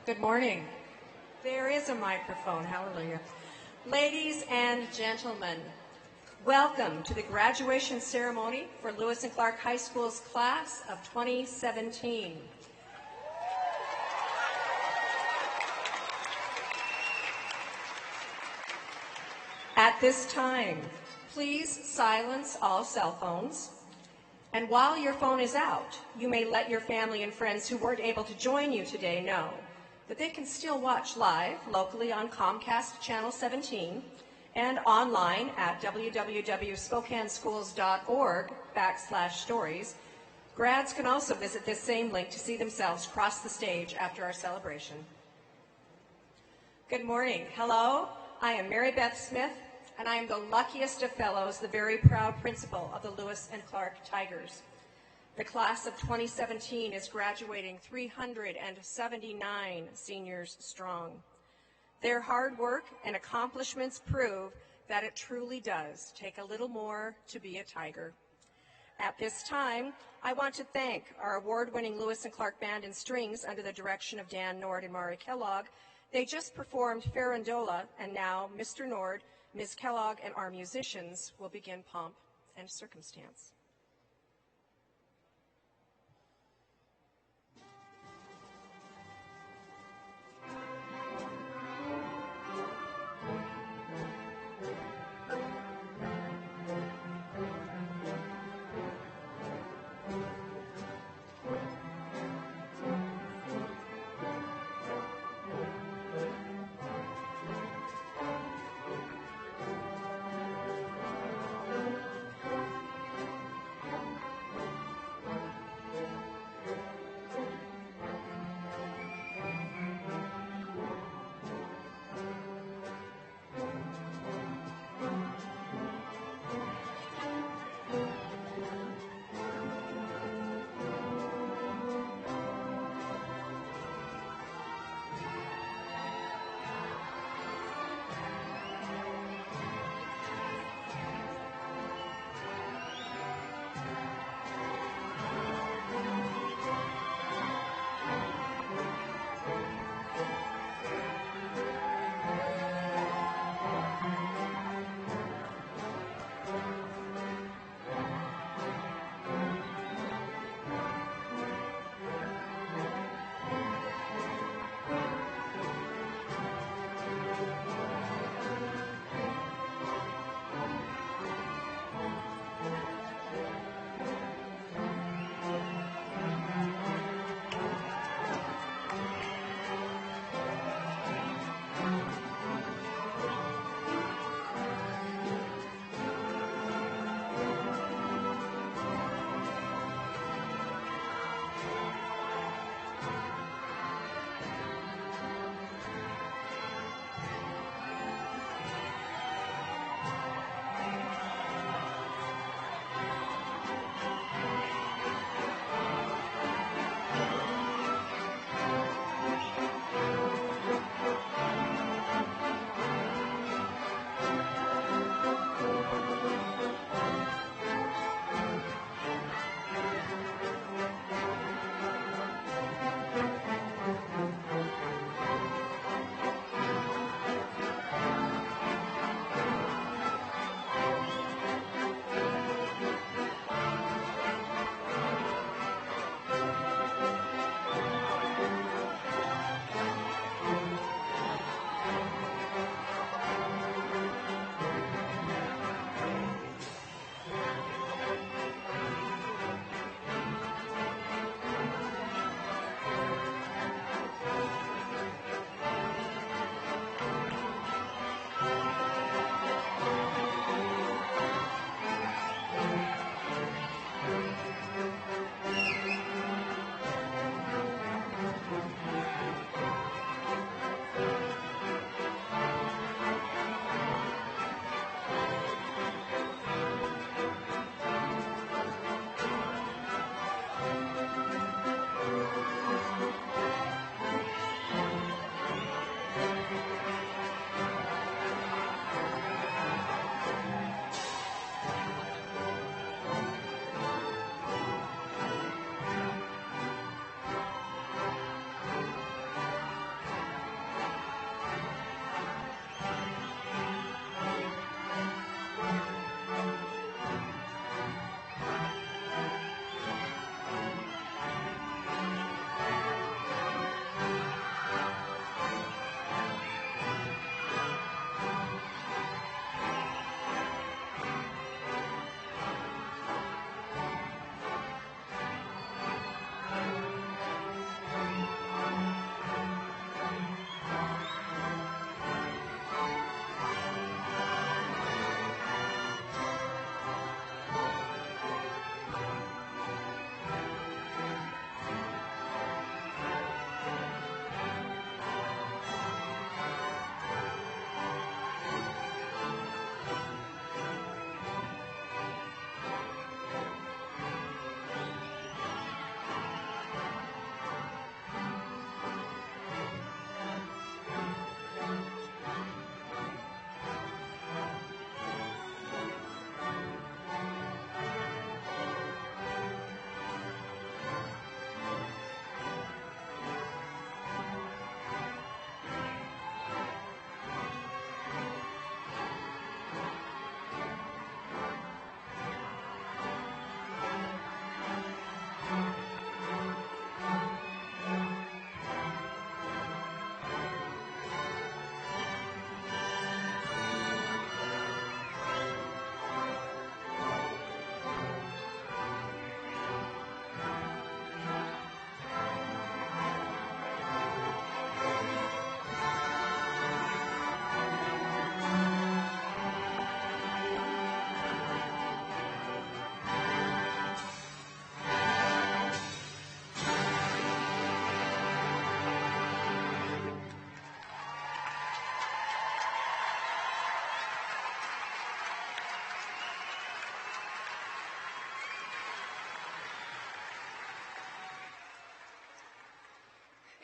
Good morning. There is a microphone, hallelujah. Ladies and gentlemen, welcome to the graduation ceremony for Lewis and Clark High School's class of 2017. At this time, please silence all cell phones. And while your phone is out, you may let your family and friends who weren't able to join you today know that they can still watch live locally on Comcast Channel 17 and online at www.spokaneschools.org/stories. Grads can also visit this same link to see themselves cross the stage after our celebration. Good morning. Hello, I am Mary Beth Smith, and I am the luckiest of fellows, the very proud principal of the Lewis and Clark Tigers. The class of 2017 is graduating 379 seniors strong. Their hard work and accomplishments prove that it truly does take a little more to be a Tiger. At this time, I want to thank our award-winning Lewis and Clark Band and Strings under the direction of Dan Nord and Mari Kellogg. They just performed Farandola, and now Mr. Nord, Ms. Kellogg, and our musicians will begin Pomp and Circumstance.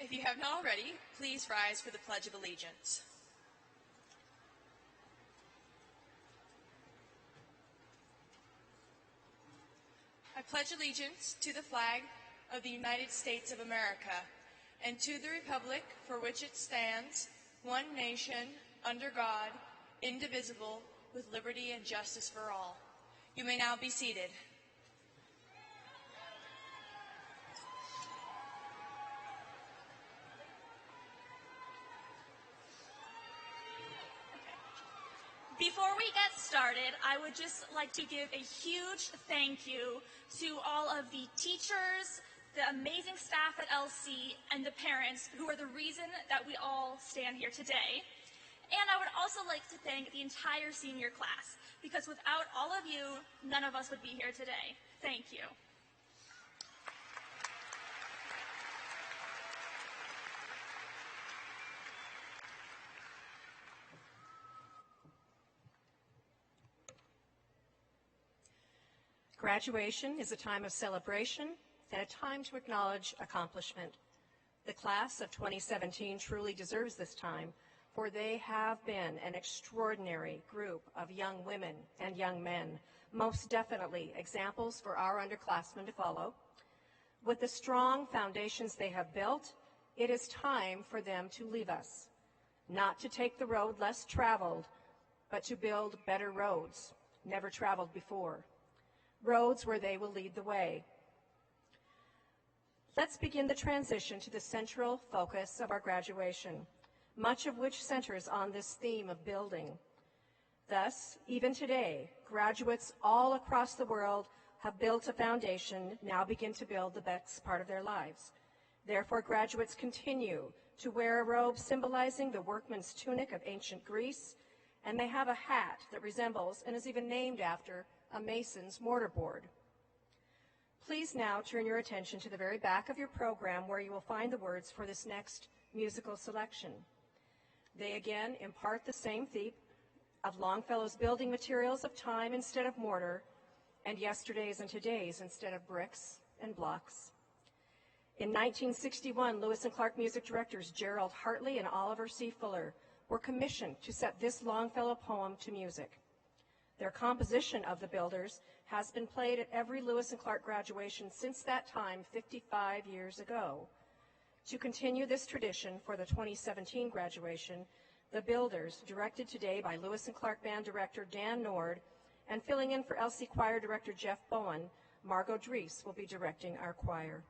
If you have not already, please rise for the Pledge of Allegiance. I pledge allegiance to the flag of the United States of America and to the republic for which it stands, one nation, under God, indivisible, with liberty and justice for all. You may now be seated. Before we get started, I would just like to give a huge thank you to all of the teachers, the amazing staff at LC, and the parents who are the reason that we all stand here today. And I would also like to thank the entire senior class, because without all of you, none of us would be here today. Thank you. Graduation is a time of celebration and a time to acknowledge accomplishment. The class of 2017 truly deserves this time, for they have been an extraordinary group of young women and young men, most definitely examples for our underclassmen to follow. With the strong foundations they have built, it is time for them to leave us, not to take the road less traveled, but to build better roads, never traveled before. Roads where they will lead the way. Let's begin the transition to the central focus of our graduation, much of which centers on this theme of building. Thus, even today, graduates all across the world have built a foundation, now begin to build the best part of their lives. Therefore, graduates continue to wear a robe symbolizing the workman's tunic of ancient Greece, and they have a hat that resembles and is even named after a mason's mortarboard. Please now turn your attention to the very back of your program where you will find the words for this next musical selection. They again impart the same theme of Longfellow's building materials of time instead of mortar, and yesterdays and todays instead of bricks and blocks. In 1961, Lewis and Clark music directors Gerald Hartley and Oliver C. Fuller were commissioned to set this Longfellow poem to music. Their composition of the Builders has been played at every Lewis and Clark graduation since that time 55 years ago. To continue this tradition for the 2017 graduation, the Builders, directed today by Lewis and Clark Band Director Dan Nord, and filling in for LC Choir Director Jeff Bowen, Margot Dries will be directing our choir.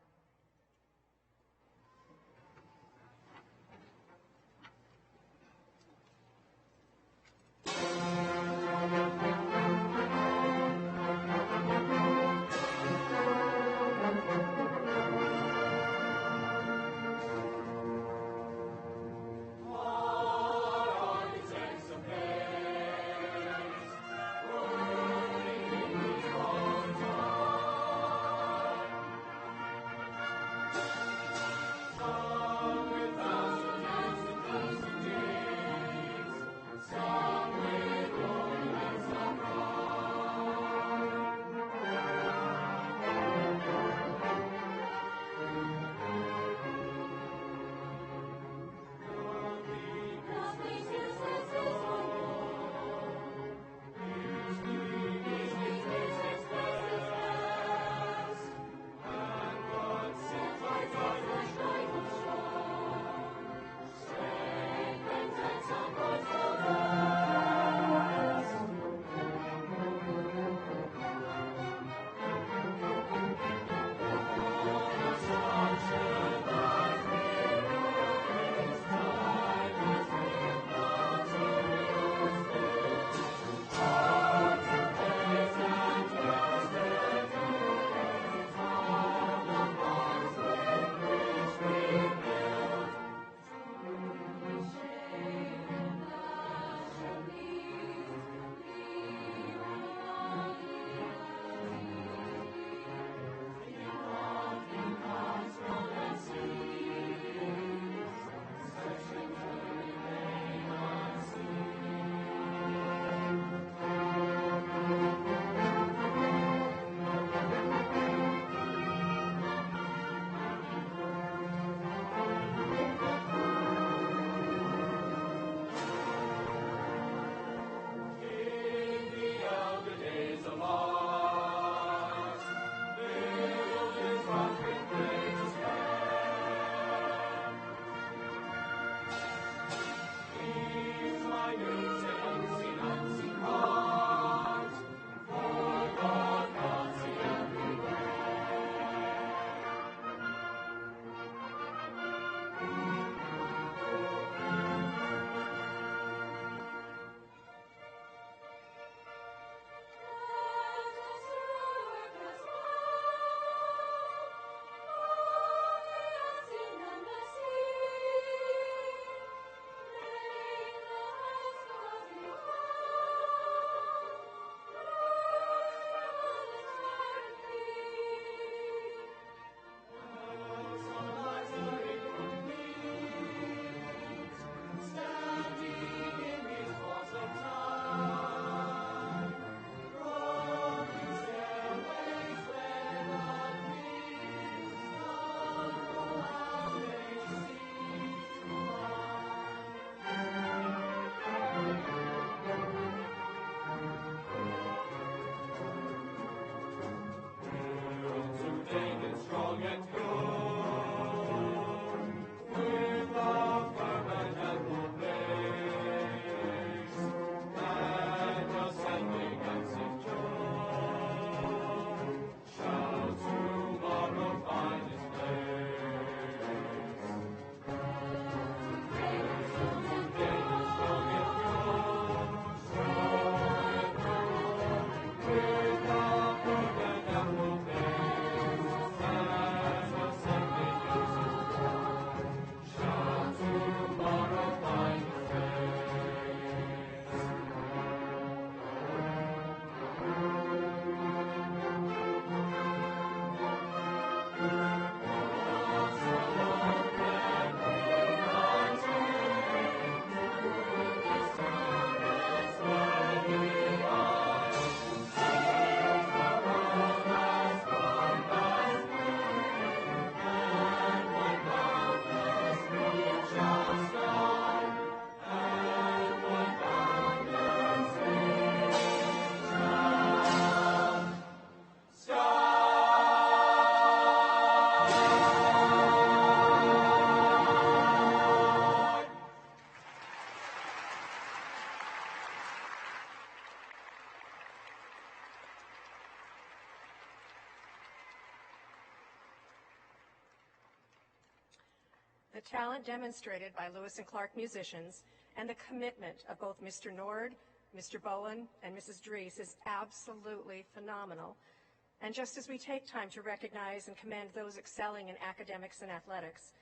The talent demonstrated by Lewis and Clark musicians and the commitment of both Mr. Nord, Mr. Bowen, and Mrs. Dries is absolutely phenomenal. And just as we take time to recognize and commend those excelling in academics and athletics,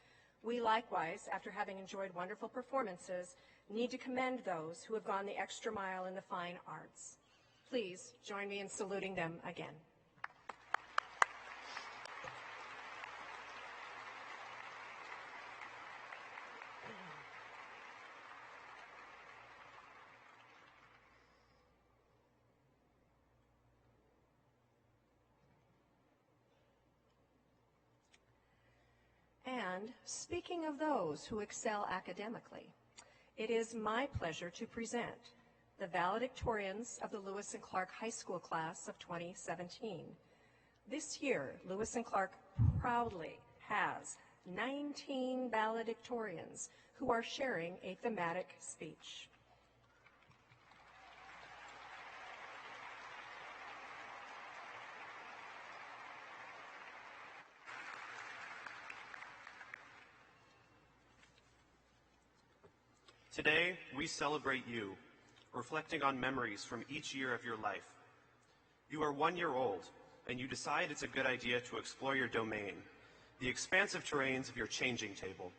we likewise, after having enjoyed wonderful performances, need to commend those who have gone the extra mile in the fine arts. Please join me in saluting them again. And speaking of those who excel academically, it is my pleasure to present the valedictorians of the Lewis and Clark High School class of 2017. This year, Lewis and Clark proudly has 19 valedictorians who are sharing a thematic speech. Today, we celebrate you, reflecting on memories from each year of your life. You are 1 year old, and you decide it's a good idea to explore your domain, the expansive terrains of your changing table.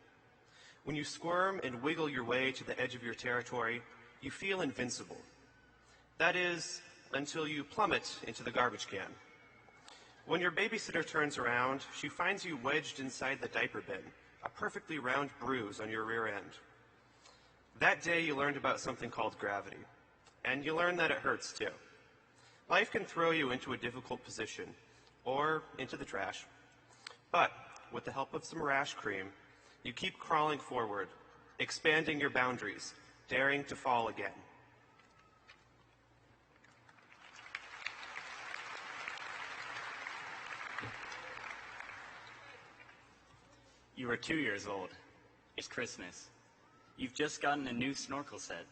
When you squirm and wiggle your way to the edge of your territory, you feel invincible. That is, until you plummet into the garbage can. When your babysitter turns around, she finds you wedged inside the diaper bin, a perfectly round bruise on your rear end. That day you learned about something called gravity, and you learned that it hurts too. Life can throw you into a difficult position, or into the trash. But with the help of some rash cream, you keep crawling forward, expanding your boundaries, daring to fall again. You are 2 years old. It's Christmas. You've just gotten a new snorkel set,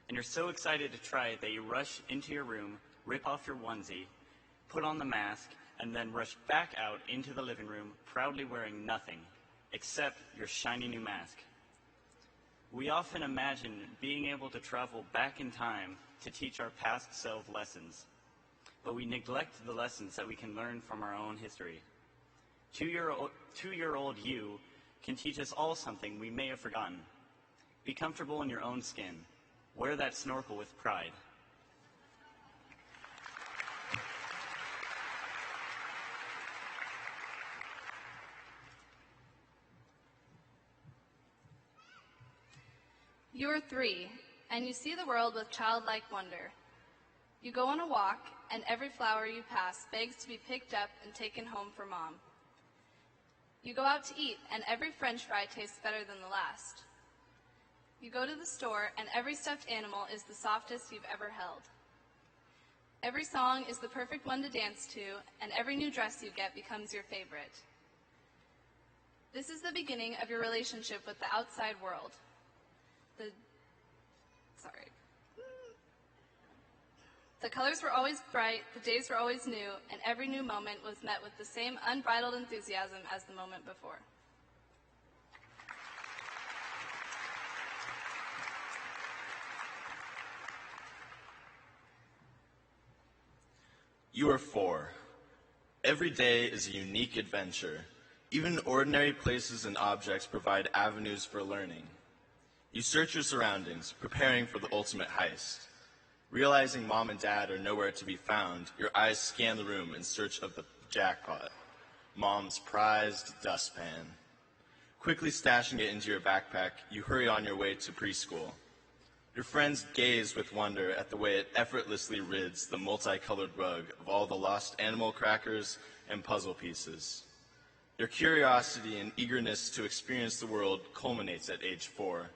and you're so excited to try it that you rush into your room, rip off your onesie, put on the mask, and then rush back out into the living room, proudly wearing nothing except your shiny new mask. We often imagine being able to travel back in time to teach our past self lessons, but we neglect the lessons that we can learn from our own history. Two-year-old you can teach us all something we may have forgotten. Be comfortable in your own skin. Wear that snorkel with pride. You are 3, and you see the world with childlike wonder. You go on a walk, and every flower you pass begs to be picked up and taken home for Mom. You go out to eat, and every French fry tastes better than the last. You go to the store, and every stuffed animal is the softest you've ever held. Every song is the perfect one to dance to, and every new dress you get becomes your favorite. This is the beginning of your relationship with the outside world. The colors were always bright, the days were always new, and every new moment was met with the same unbridled enthusiasm as the moment before. You are 4. Every day is a unique adventure. Even ordinary places and objects provide avenues for learning. You search your surroundings, preparing for the ultimate heist. Realizing Mom and Dad are nowhere to be found, your eyes scan the room in search of the jackpot, Mom's prized dustpan. Quickly stashing it into your backpack, you hurry on your way to preschool. Your friends gaze with wonder at the way it effortlessly rids the multicolored rug of all the lost animal crackers and puzzle pieces. Your curiosity and eagerness to experience the world culminates at age 4.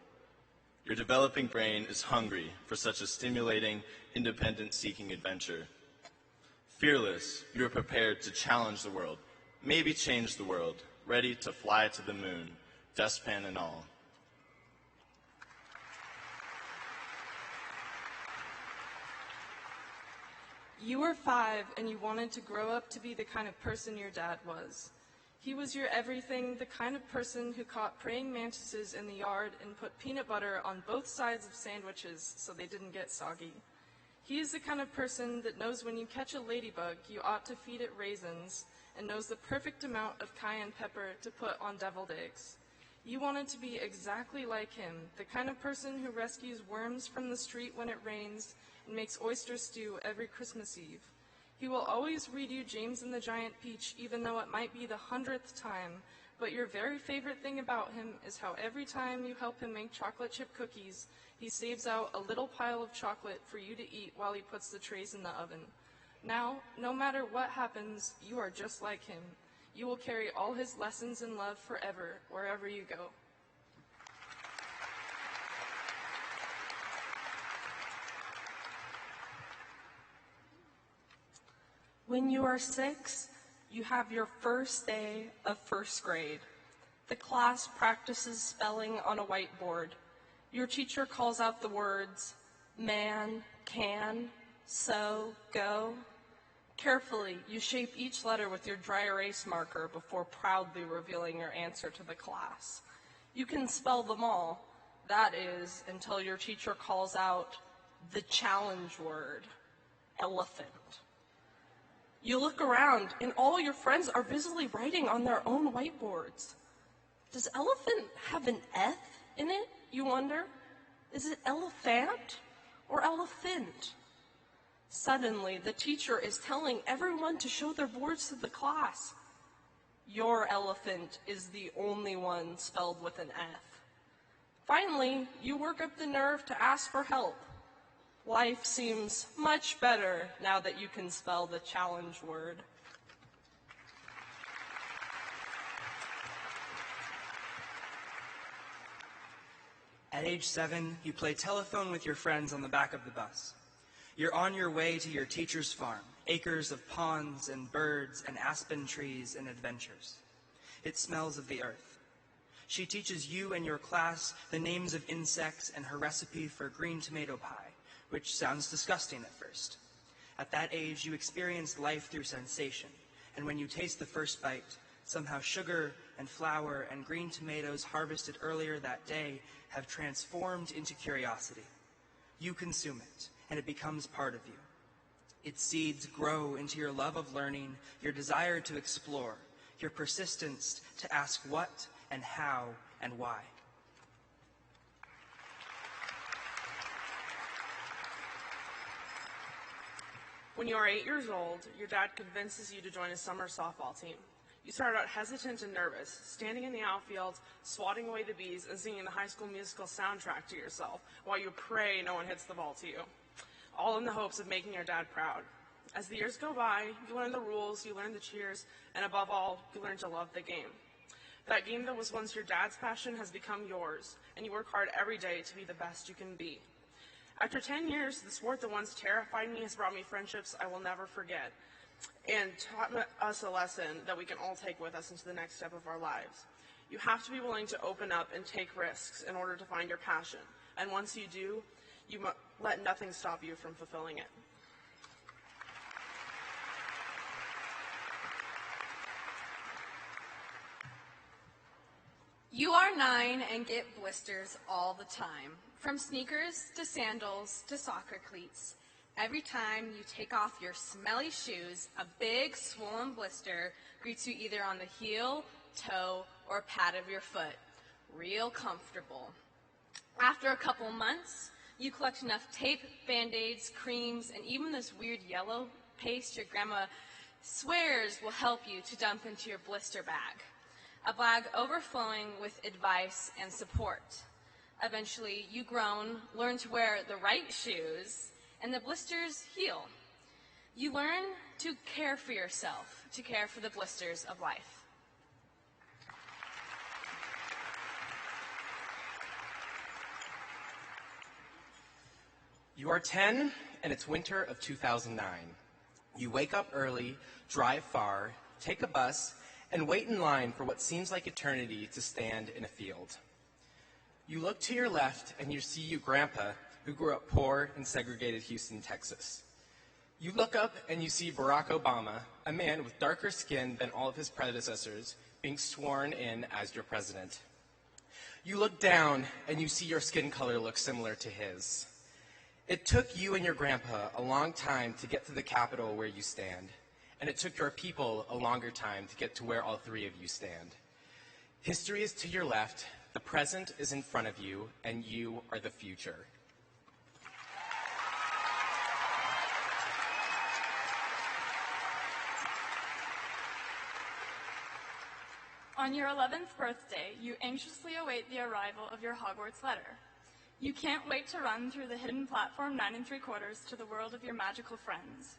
Your developing brain is hungry for such a stimulating, independent-seeking adventure. Fearless, you are prepared to challenge the world, maybe change the world, ready to fly to the moon, dustpan and all. You were 5 and you wanted to grow up to be the kind of person your dad was. He was your everything, the kind of person who caught praying mantises in the yard and put peanut butter on both sides of sandwiches so they didn't get soggy. He is the kind of person that knows when you catch a ladybug, you ought to feed it raisins, and knows the perfect amount of cayenne pepper to put on deviled eggs. You wanted to be exactly like him, the kind of person who rescues worms from the street when it rains and makes oyster stew every Christmas Eve. He will always read you James and the Giant Peach, even though it might be the 100th time, but your very favorite thing about him is how every time you help him make chocolate chip cookies, he saves out a little pile of chocolate for you to eat while he puts the trays in the oven. Now, no matter what happens, you are just like him. You will carry all his lessons in love forever, wherever you go. When you are 6, you have your first day of first grade. The class practices spelling on a whiteboard. Your teacher calls out the words, man, can, so, go. Carefully, you shape each letter with your dry erase marker before proudly revealing your answer to the class. You can spell them all, that is, until your teacher calls out the challenge word, elephant. You look around, and all your friends are busily writing on their own whiteboards. Does elephant have an F in it, you wonder? Is it elephant or elephant? Suddenly, the teacher is telling everyone to show their boards to the class. Your elephant is the only one spelled with an F. Finally, you work up the nerve to ask for help. Life seems much better now that you can spell the challenge word. At age 7, you play telephone with your friends on the back of the bus. You're on your way to your teacher's farm, acres of ponds and birds and aspen trees and adventures. It smells of the earth. She teaches you and your class the names of insects and her recipe for green tomato pie, which sounds disgusting at first. At that age, you experience life through sensation, and when you taste the first bite, somehow sugar and flour and green tomatoes harvested earlier that day have transformed into curiosity. You consume it, and it becomes part of you. Its seeds grow into your love of learning, your desire to explore, your persistence to ask what and how and why. When you are 8 years old, your dad convinces you to join a summer softball team. You start out hesitant and nervous, standing in the outfield, swatting away the bees, and singing the High School Musical soundtrack to yourself while you pray no one hits the ball to you, all in the hopes of making your dad proud. As the years go by, you learn the rules, you learn the cheers, and above all, you learn to love the game. That game that was once your dad's passion has become yours, and you work hard every day to be the best you can be. After 10 years, the sport that once terrified me has brought me friendships I will never forget, and taught us a lesson that we can all take with us into the next step of our lives. You have to be willing to open up and take risks in order to find your passion, and once you do, you let nothing stop you from fulfilling it. You are 9 and get blisters all the time, from sneakers to sandals to soccer cleats. Every time you take off your smelly shoes, a big swollen blister greets you either on the heel, toe, or pad of your foot. Real comfortable. After a couple months, you collect enough tape, Band-Aids, creams, and even this weird yellow paste your grandma swears will help you to dump into your blister bag. A bag overflowing with advice and support. Eventually, you grown, learn to wear the right shoes, and the blisters heal. You learn to care for yourself, to care for the blisters of life. You are 10, and it's winter of 2009. You wake up early, drive far, take a bus, and wait in line for what seems like eternity to stand in a field. You look to your left, and you see your grandpa, who grew up poor in segregated Houston, Texas. You look up, and you see Barack Obama, a man with darker skin than all of his predecessors, being sworn in as your president. You look down and you see your skin color look similar to his. It took you and your grandpa a long time to get to the Capitol where you stand, and it took your people a longer time to get to where all three of you stand. History is to your left, the present is in front of you, and you are the future. On your 11th birthday, you anxiously await the arrival of your Hogwarts letter. You can't wait to run through the hidden platform 9 3/4 to the world of your magical friends.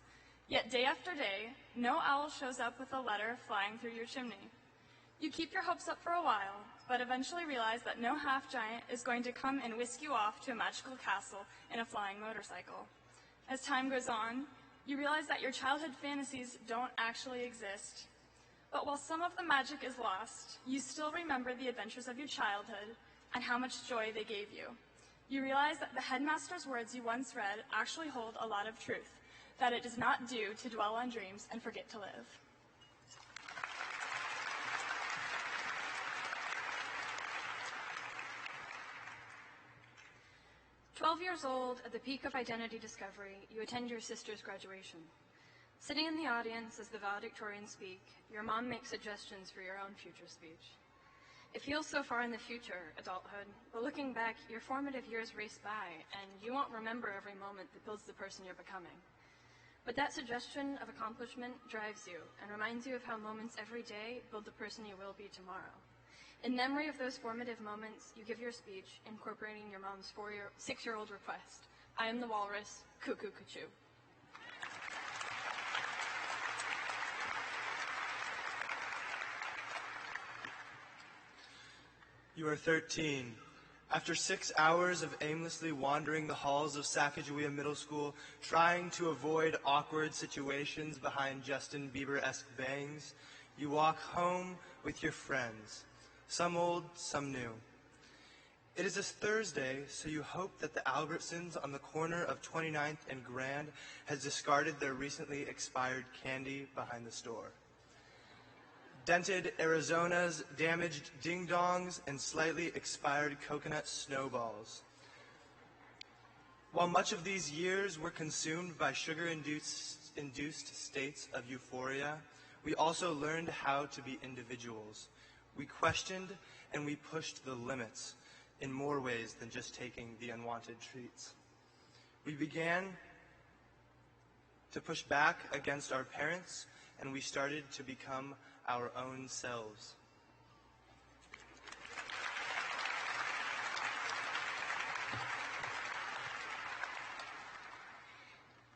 Yet day after day, no owl shows up with a letter flying through your chimney. You keep your hopes up for a while, but eventually realize that no half-giant is going to come and whisk you off to a magical castle in a flying motorcycle. As time goes on, you realize that your childhood fantasies don't actually exist. But while some of the magic is lost, you still remember the adventures of your childhood and how much joy they gave you. You realize that the headmaster's words you once read actually hold a lot of truth, that it does not do to dwell on dreams and forget to live. "12 years old, at the peak of identity discovery, you attend your sister's graduation. Sitting in the audience as the valedictorians speak, your mom makes suggestions for your own future speech. It feels so far in the future, adulthood, but looking back, your formative years race by, and you won't remember every moment that builds the person you're becoming. But that suggestion of accomplishment drives you and reminds you of how moments every day build the person you will be tomorrow. In memory of those formative moments, you give your speech, incorporating your mom's 6-year-old request, 'I am the walrus, cuckoo cuckoo.' You are 13. After 6 hours of aimlessly wandering the halls of Sacagawea Middle School, trying to avoid awkward situations behind Justin Bieber-esque bangs, you walk home with your friends, some old, some new. It is a Thursday, so you hope that the Albertsons on the corner of 29th and Grand has discarded their recently expired candy behind the store. Dented Arizonas, damaged ding-dongs, and slightly expired coconut snowballs. While much of these years were consumed by sugar-induced states of euphoria, we also learned how to be individuals. We questioned and we pushed the limits in more ways than just taking the unwanted treats. We began to push back against our parents, and we started to become our own selves.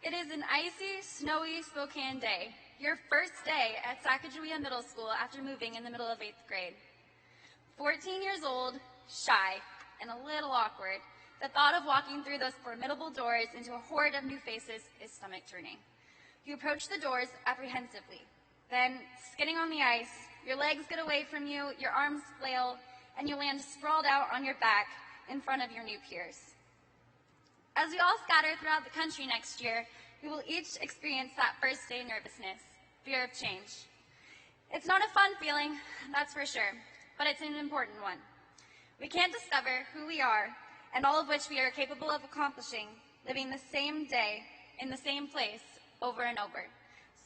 It is an icy, snowy Spokane day, your first day at Sacagawea Middle School after moving in the middle of 8th grade. 14 years old, shy, and a little awkward, the thought of walking through those formidable doors into a horde of new faces is stomach-turning. You approach the doors apprehensively. Then, skidding on the ice, your legs get away from you, your arms flail, and you land sprawled out on your back in front of your new peers. As we all scatter throughout the country next year, we will each experience that first day nervousness, fear of change. It's not a fun feeling, that's for sure, but it's an important one. We can't discover who we are and all of which we are capable of accomplishing, living the same day in the same place over and over.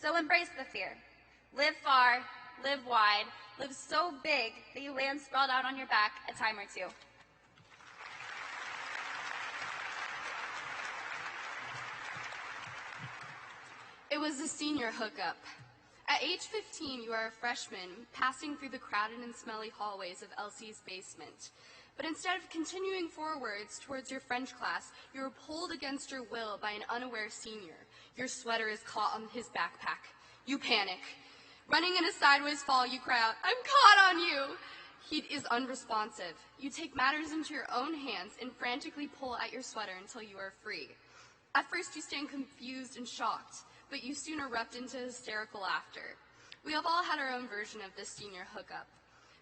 So embrace the fear. Live far, live wide, live so big that you land sprawled out on your back a time or two. It was the senior hookup. At age 15, you are a freshman, passing through the crowded and smelly hallways of Elsie's basement. But instead of continuing forwards towards your French class, you are pulled against your will by an unaware senior. Your sweater is caught on his backpack. You panic. Running in a sideways fall, you cry out, "I'm caught on you!" He is unresponsive. You take matters into your own hands and frantically pull at your sweater until you are free. At first, you stand confused and shocked, but you soon erupt into hysterical laughter. We have all had our own version of this senior hookup.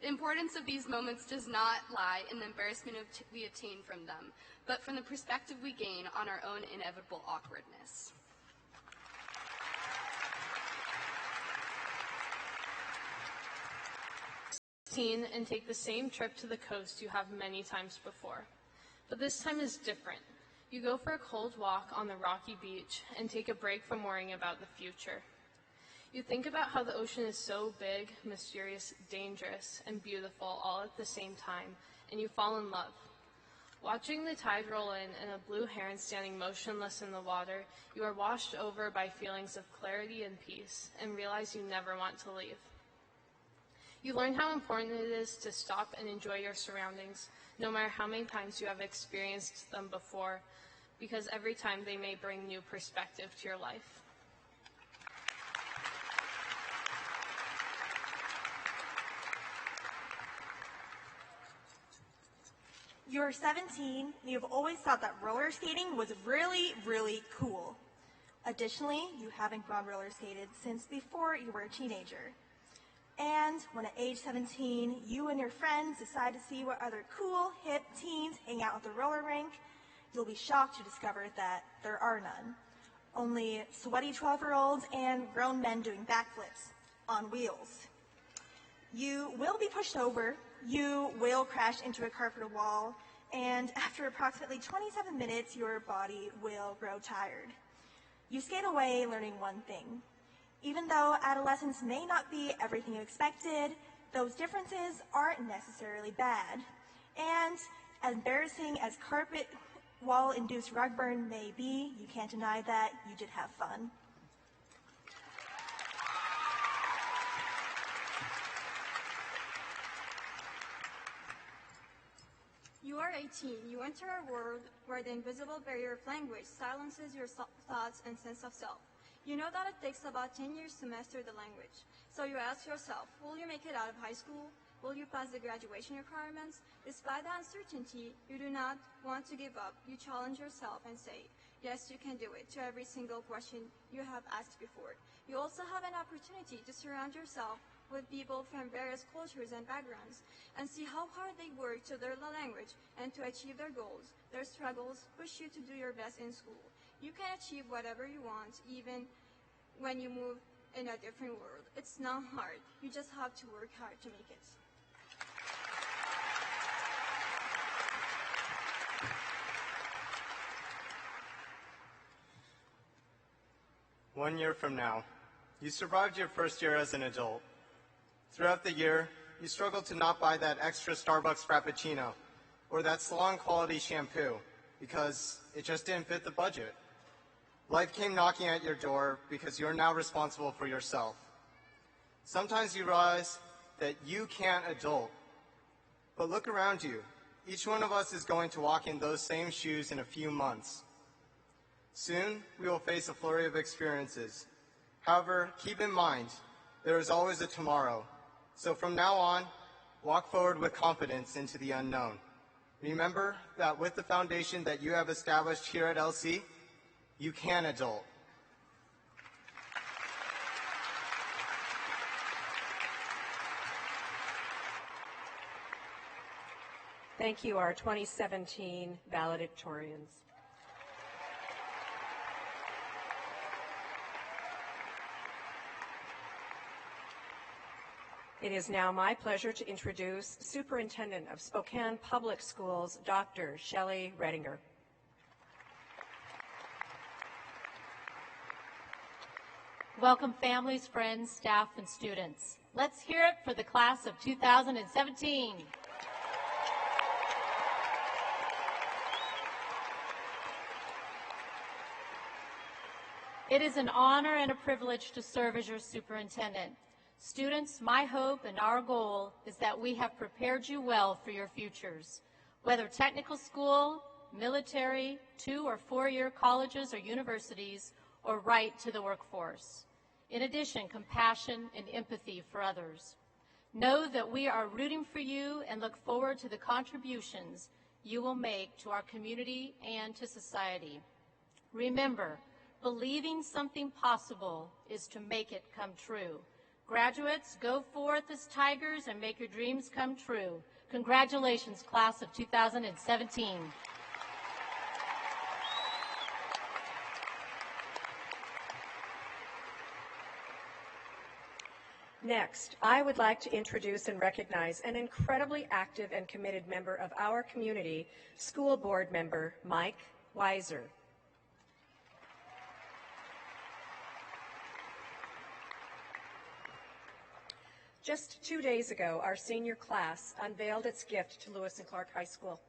The importance of these moments does not lie in the embarrassment we obtain from them, but from the perspective we gain on our own inevitable awkwardness. 16 and take the same trip to the coast you have many times before. But this time is different. You go for a cold walk on the rocky beach and take a break from worrying about the future. You think about how the ocean is so big, mysterious, dangerous, and beautiful all at the same time, and you fall in love. Watching the tide roll in and a blue heron standing motionless in the water, you are washed over by feelings of clarity and peace and realize you never want to leave. You learn how important it is to stop and enjoy your surroundings, no matter how many times you have experienced them before, because every time they may bring new perspective to your life. You're 17, and you've always thought that roller skating was really, really cool. Additionally, you haven't gone roller skated since before you were a teenager. And when at age 17, you and your friends decide to see what other cool, hip teens hang out at the roller rink, you'll be shocked to discover that there are none. Only sweaty 12-year-olds and grown men doing backflips on wheels. You will be pushed over, you will crash into a carpeted wall, and after approximately 27 minutes, your body will grow tired. You skate away learning one thing. Even though adolescence may not be everything you expected, those differences aren't necessarily bad. And as embarrassing as carpet wall-induced rug burn may be, you can't deny that you did have fun. You are 18. You enter a world where the invisible barrier of language silences your thoughts and sense of self. You know that it takes about 10 years to master the language. So you ask yourself, will you make it out of high school? Will you pass the graduation requirements? Despite the uncertainty, you do not want to give up. You challenge yourself and say, yes, you can do it, to every single question you have asked before. You also have an opportunity to surround yourself with people from various cultures and backgrounds and see how hard they work to learn the language and to achieve their goals. Their struggles push you to do your best in school. You can achieve whatever you want, even when you move in a different world. It's not hard. You just have to work hard to make it. One year from now, you survived your first year as an adult. Throughout the year, you struggled to not buy that extra Starbucks Frappuccino or that salon quality shampoo because it just didn't fit the budget. Life came knocking at your door because you're now responsible for yourself. Sometimes you realize that you can't adult. But look around you. Each one of us is going to walk in those same shoes in a few months. Soon, we will face a flurry of experiences. However, keep in mind, there is always a tomorrow. So from now on, walk forward with confidence into the unknown. Remember that with the foundation that you have established here at LC, you can adult. Thank you, our 2017 valedictorians. It is now my pleasure to introduce Superintendent of Spokane Public Schools, Dr. Shelley Redinger. Welcome families, friends, staff, and students. Let's hear it for the class of 2017. It is an honor and a privilege to serve as your superintendent. Students, my hope and our goal is that we have prepared you well for your futures. Whether technical school, military, 2- or 4-year colleges or universities, or right to the workforce. In addition, compassion and empathy for others. Know that we are rooting for you and look forward to the contributions you will make to our community and to society. Remember, believing something possible is to make it come true. Graduates, go forth as tigers and make your dreams come true. Congratulations, class of 2017. Next, I would like to introduce and recognize an incredibly active and committed member of our community, school board member Mike Weiser. Just 2 days ago, our senior class unveiled its gift to Lewis and Clark High School.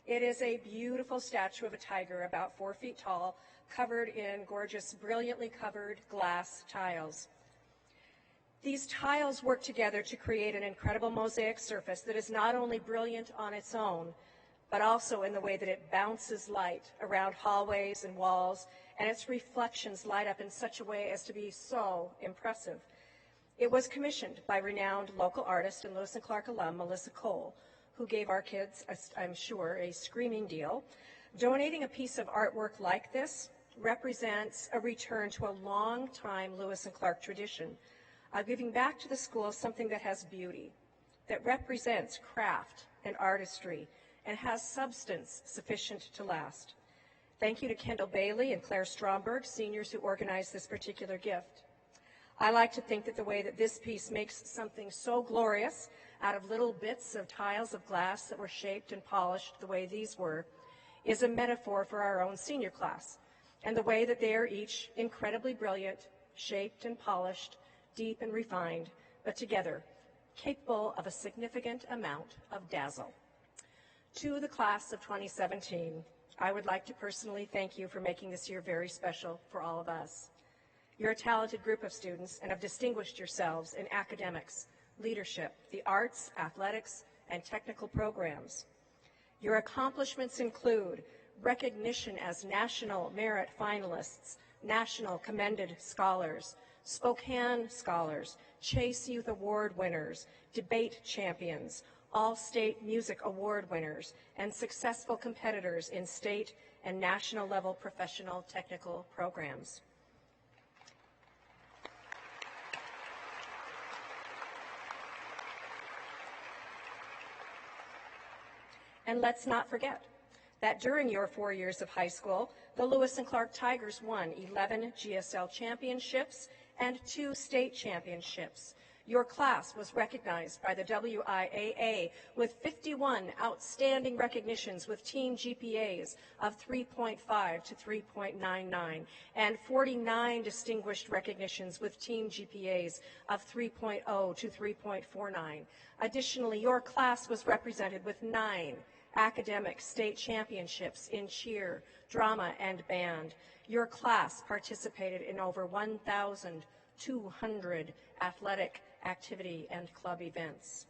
It is a beautiful statue of a tiger about 4 feet tall, covered in gorgeous, brilliantly covered glass tiles. These tiles work together to create an incredible mosaic surface that is not only brilliant on its own, but also in the way that it bounces light around hallways and walls, and its reflections light up in such a way as to be so impressive. It was commissioned by renowned local artist and Lewis and Clark alum Melissa Cole, who gave our kids, I'm sure, a screaming deal. Donating a piece of artwork like this represents a return to a long-time Lewis and Clark tradition of giving back to the school something that has beauty, that represents craft and artistry, and has substance sufficient to last. Thank you to Kendall Bailey and Claire Stromberg, seniors who organized this particular gift. I like to think that the way that this piece makes something so glorious out of little bits of tiles of glass that were shaped and polished the way these were is a metaphor for our own senior class, and the way that they are each incredibly brilliant, shaped and polished, deep and refined, but together, capable of a significant amount of dazzle. To the class of 2017, I would like to personally thank you for making this year very special for all of us. You're a talented group of students and have distinguished yourselves in academics, leadership, the arts, athletics, and technical programs. Your accomplishments include recognition as National Merit Finalists, National Commended Scholars, Spokane Scholars, Chase Youth Award winners, debate champions, All-State Music Award winners, and successful competitors in state and national level professional technical programs. And let's not forget that during your 4 years of high school, the Lewis and Clark Tigers won 11 GSL championships and 2 state championships. Your class was recognized by the WIAA with 51 outstanding recognitions with team GPAs of 3.5 to 3.99 and 49 distinguished recognitions with team GPAs of 3.0 to 3.49. Additionally, your class was represented with 9 academic state championships in cheer, drama, and band. Your class participated in over 1,200 athletic activity and club events.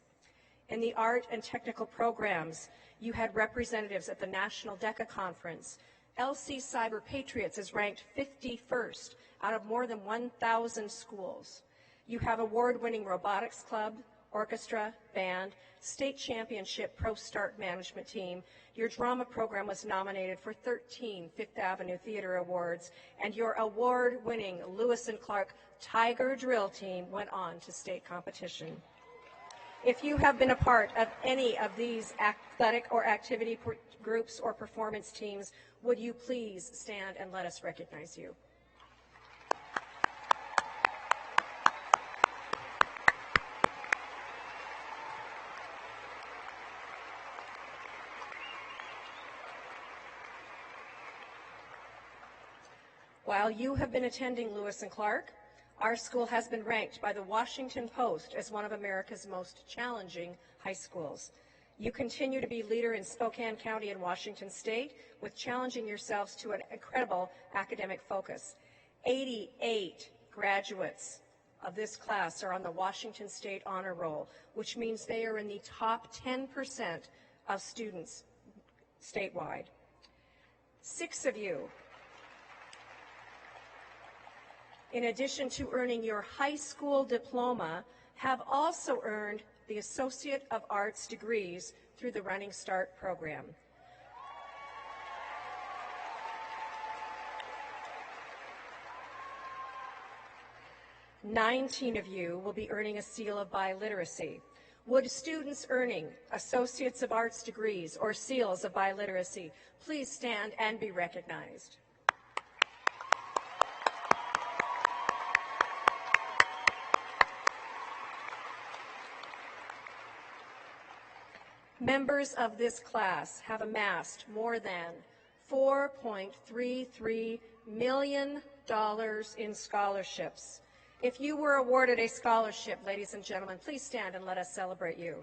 In the art and technical programs, you had representatives at the National DECA Conference. LC Cyber Patriots is ranked 51st out of more than 1,000 schools. You have award-winning robotics club, orchestra, band, state championship Pro Start management team. Your drama program was nominated for 13 Fifth Avenue Theater Awards, and your award-winning Lewis and Clark Tiger Drill team went on to state competition. If you have been a part of any of these athletic or activity groups or performance teams, would you please stand and let us recognize you? While you have been attending Lewis and Clark, our school has been ranked by the Washington Post as one of America's most challenging high schools. You continue to be leader in Spokane County and Washington State with challenging yourselves to an incredible academic focus. 88 graduates of this class are on the Washington State Honor Roll, which means they are in the top 10% of students statewide. 6 of you, in addition to earning your high school diploma, have also earned the Associate of Arts degrees through the Running Start program. "19 of you will be earning a seal of biliteracy. Would students earning Associates of Arts degrees or seals of biliteracy please stand and be recognized? Members of this class have amassed more than $4.33 million in scholarships. If you were awarded a scholarship, ladies and gentlemen, please stand and let us celebrate you.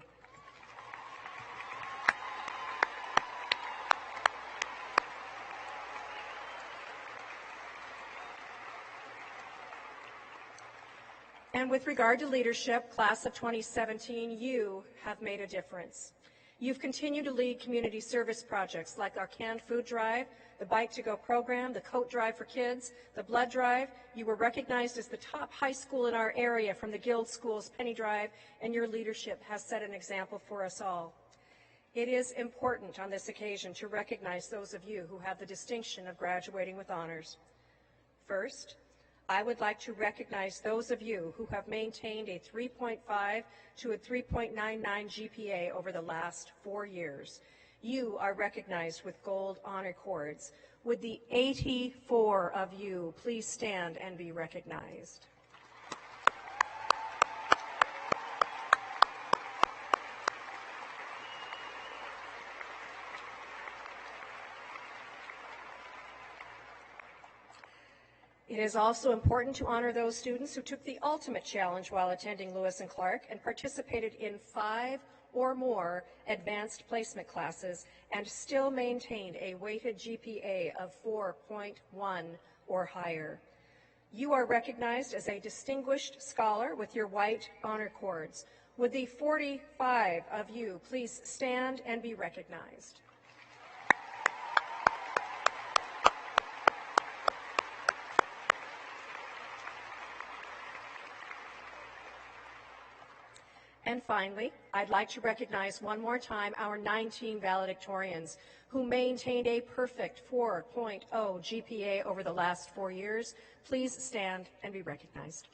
And with regard to leadership, class of 2017, you have made a difference. You've continued to lead community service projects like our canned food drive, the Bike to Go program, the coat drive for kids, the blood drive. You were recognized as the top high school in our area from the Guild School's Penny Drive, and your leadership has set an example for us all. It is important on this occasion to recognize those of you who have the distinction of graduating with honors. First, I would like to recognize those of you who have maintained a 3.5 to a 3.99 GPA over the last 4 years. You are recognized with gold honor cords. Would the 84 of you please stand and be recognized? It is also important to honor those students who took the ultimate challenge while attending Lewis and Clark and participated in 5 or more advanced placement classes and still maintained a weighted GPA of 4.1 or higher. You are recognized as a distinguished scholar with your white honor cords. Would the 45 of you please stand and be recognized? And finally, I'd like to recognize one more time our 19 valedictorians who maintained a perfect 4.0 GPA over the last 4 years. Please stand and be recognized.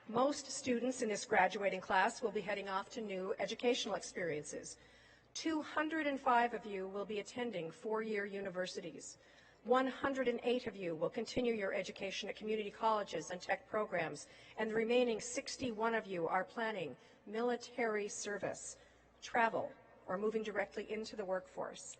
Most students in this graduating class will be heading off to new educational experiences. 205 of you will be attending 4-year universities. 108 of you will continue your education at community colleges and tech programs, and the remaining 61 of you are planning military service, travel, or moving directly into the workforce.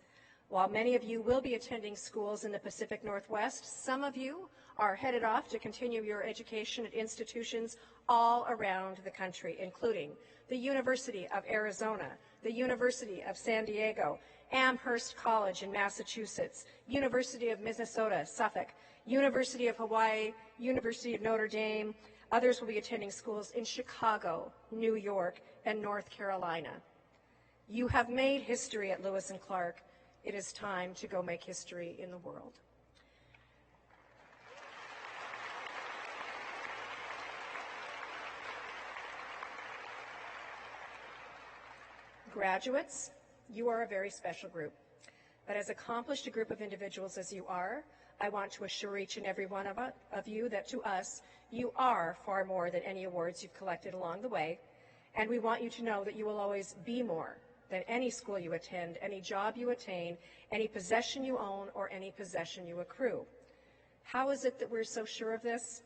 While many of you will be attending schools in the Pacific Northwest, some of you are headed off to continue your education at institutions all around the country, including the University of Arizona, the University of San Diego, Amherst College in Massachusetts, University of Minnesota, Suffolk, University of Hawaii, University of Notre Dame. Others will be attending schools in Chicago, New York, and North Carolina. You have made history at Lewis and Clark. It is time to go make history in the world. Graduates, you are a very special group. But as accomplished a group of individuals as you are, I want to assure each and every one of you that to us, you are far more than any awards you've collected along the way. And we want you to know that you will always be more than any school you attend, any job you attain, any possession you own, or any possession you accrue. How is it that we're so sure of this?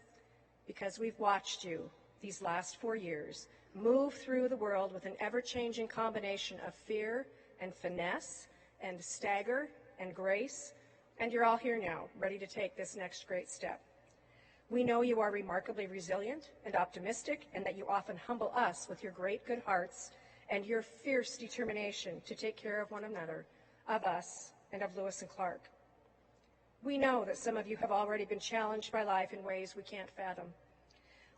Because we've watched you these last 4 years move through the world with an ever-changing combination of fear and finesse and stagger and grace, and you're all here now, ready to take this next great step. We know you are remarkably resilient and optimistic, and that you often humble us with your great good hearts and your fierce determination to take care of one another, of us, and of Lewis and Clark. We know that some of you have already been challenged by life in ways we can't fathom.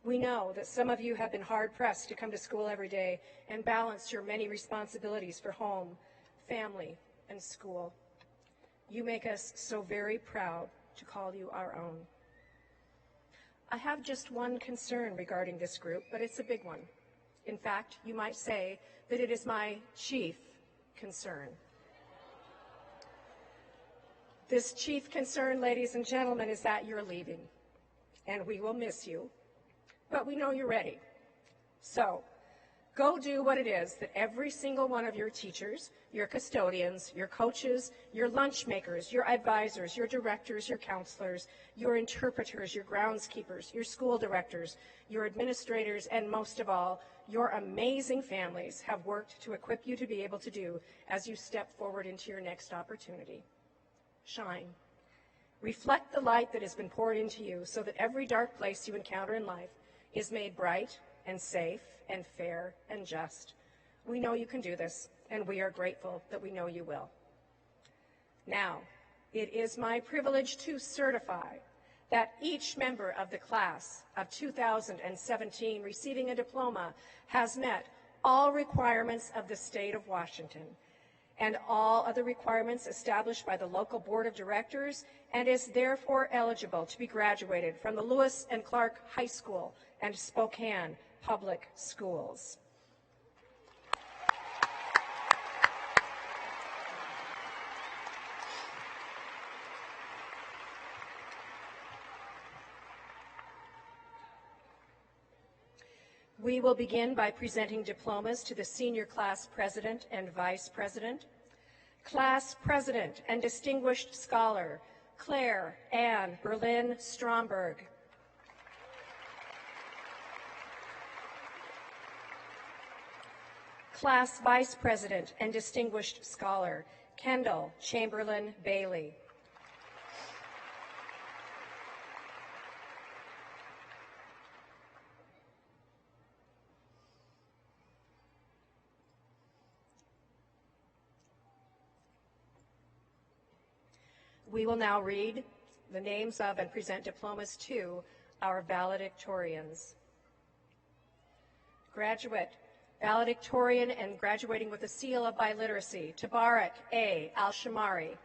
We know that some of you have been hard-pressed to come to school every day and balance your many responsibilities for home, family, and school. You make us so very proud to call you our own. I have just one concern regarding this group, but it's a big one. In fact, you might say that it is my chief concern. This chief concern, ladies and gentlemen, is that you're leaving, and we will miss you. But we know you're ready. So, Go do what it is that every single one of your teachers, your custodians, your coaches, your lunch makers, your advisors, your directors, your counselors, your interpreters, your groundskeepers, your school directors, your administrators, and most of all, your amazing families have worked to equip you to be able to do as you step forward into your next opportunity. Shine. Reflect the light that has been poured into you so that every dark place you encounter in life is made bright and safe and fair and just. We know you can do this, and we are grateful that we know you will. Now, it is my privilege to certify that each member of the class of 2017 receiving a diploma has met all requirements of the state of Washington and all other requirements established by the local board of directors, and is therefore eligible to be graduated from the Lewis and Clark High School and Spokane Public Schools. We will begin by presenting diplomas to the senior class president and vice president. Class president and distinguished scholar, Claire Ann Berlin Stromberg. Class vice president and distinguished scholar, Kendall Chamberlain Bailey. We will now read the names of and present diplomas to our valedictorians. Graduate, valedictorian and graduating with a seal of biliteracy, Tabarak A. Al-Shamari.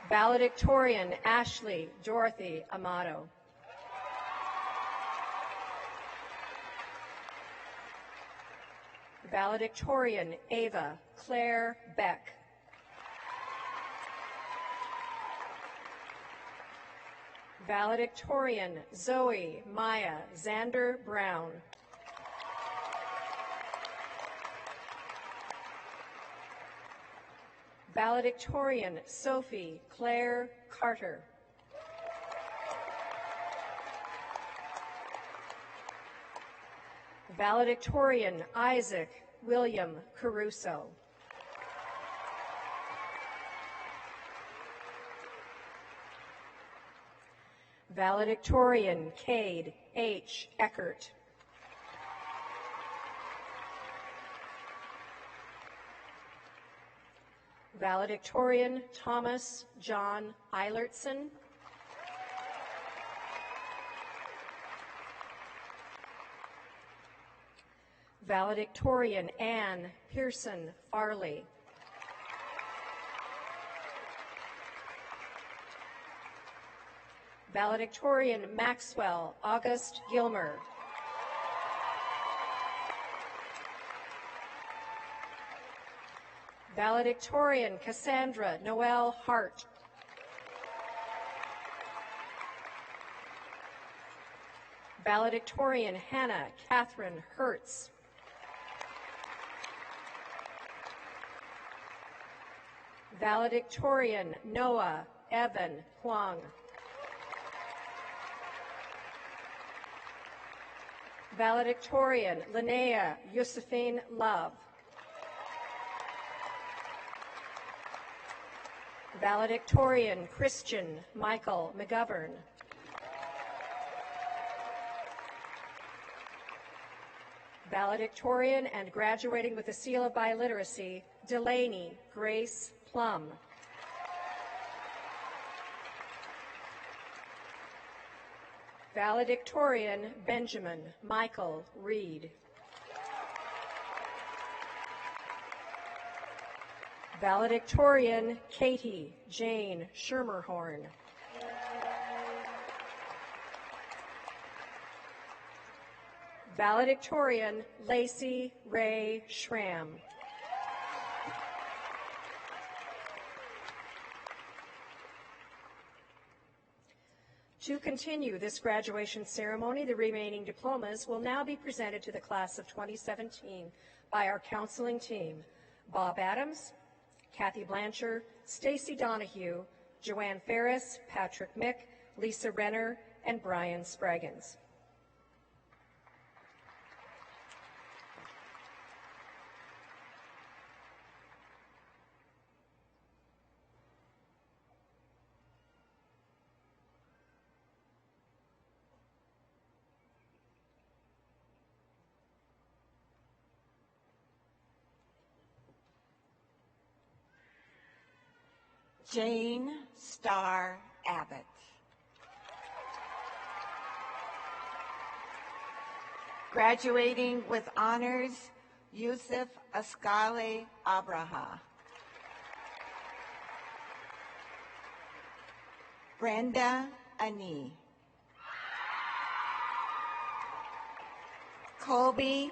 Valedictorian, Ashley Dorothy Amato. Valedictorian, Ava Claire Beck. Valedictorian, Zoe Maya Zander Brown. Valedictorian, Sophie Claire Carter. Valedictorian, Isaac William Caruso. Valedictorian, Cade H. Eckert. Valedictorian, Thomas John Eilertson. Valedictorian, Ann Pearson Farley. Valedictorian, Maxwell August Gilmer. Valedictorian, Cassandra Noel Hart. Valedictorian, Hannah Catherine Hertz. Valedictorian, Noah Evan Huang. Valedictorian, Linnea Josephine Love. Valedictorian, Christian Michael McGovern. Valedictorian and graduating with a seal of biliteracy, Delaney Grace Plum. Valedictorian, Benjamin Michael Reed. Valedictorian, Katie Jane Schermerhorn. Valedictorian, Lacey Ray Schramm. To continue this graduation ceremony, the remaining diplomas will now be presented to the class of 2017 by our counseling team, Bob Adams, Kathy Blanchard, Stacy Donahue, Joanne Ferris, Patrick Mick, Lisa Renner, and Brian Spraggins. Jane Starr Abbott. Graduating with honors, Yusuf Ascale Abraha. Brenda Ani. Colby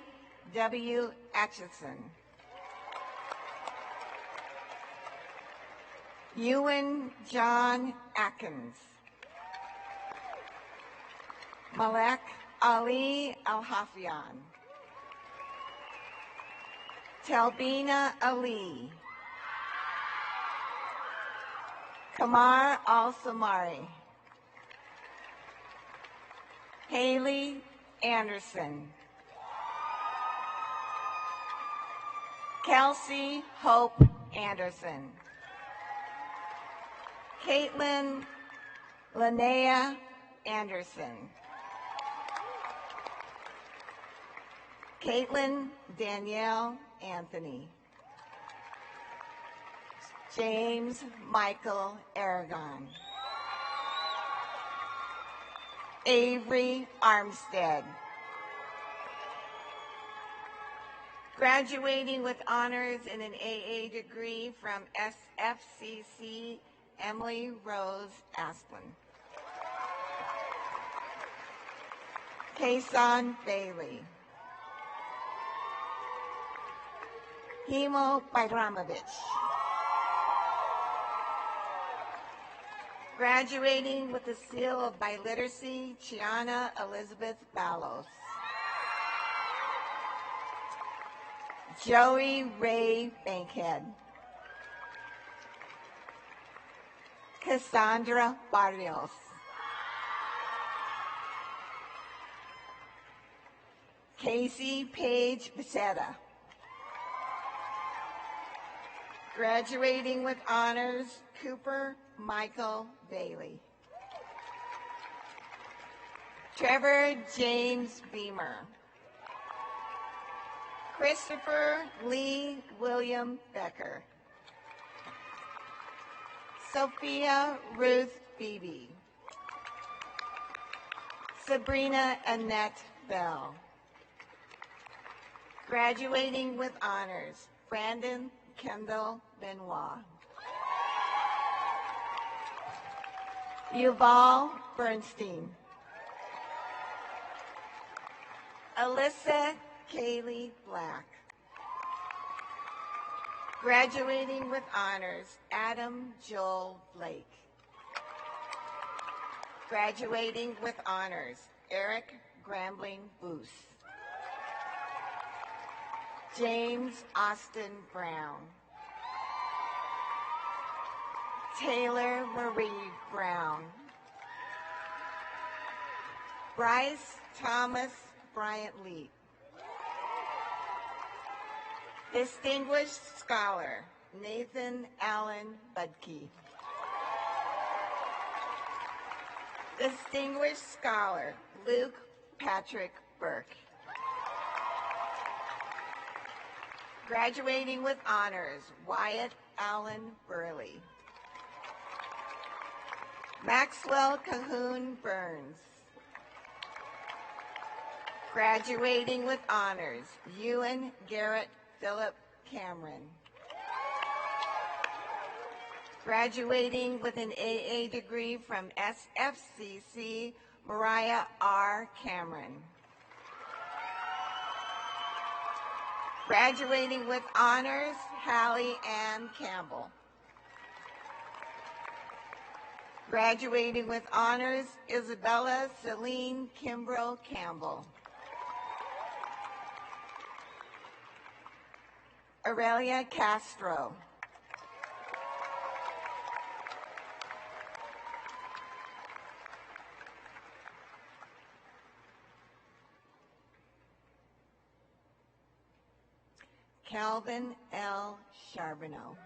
W. Atchison. Ewan John Atkins. Malek Ali Al-Hafian. Talbina Ali. Kamar Al-Samari. Haley Anderson. Kelsey Hope Anderson. Caitlin Linnea Anderson. Caitlin Danielle Anthony. James Michael Aragon. Avery Armstead. Graduating with honors in an AA degree from SFCC, Emily Rose Asplin. Kason Bailey. Himo Bayramovich. Graduating with the seal of biliteracy, Chiana Elizabeth Ballos. Joey Ray Bankhead. Cassandra Barrios. Casey Paige Becerra. Graduating with honors, Cooper Michael Bailey. Trevor James Beamer. Christopher Lee William Becker. Sophia Ruth Beebe. Sabrina Annette Bell. Graduating with honors, Brandon Kendall Benoit. Yuval Bernstein. Alyssa Kaylee Black. Graduating with honors, Adam Joel Blake. Graduating with honors, Eric Grambling Booth. James Austin Brown. Taylor Marie Brown. Bryce Thomas Bryant Lee. Distinguished Scholar, Nathan Allen Budke. Distinguished Scholar, Luke Patrick Burke. Graduating with honors, Wyatt Allen Burley. Maxwell Cahoon Burns. Graduating with honors, Ewan Garrett Philip Cameron. Graduating with an AA degree from SFCC, Mariah R. Cameron. Graduating with honors, Hallie Ann Campbell. Graduating with honors, Isabella Celine Kimbrough Campbell. Aurelia Castro. Calvin L. Charbonneau.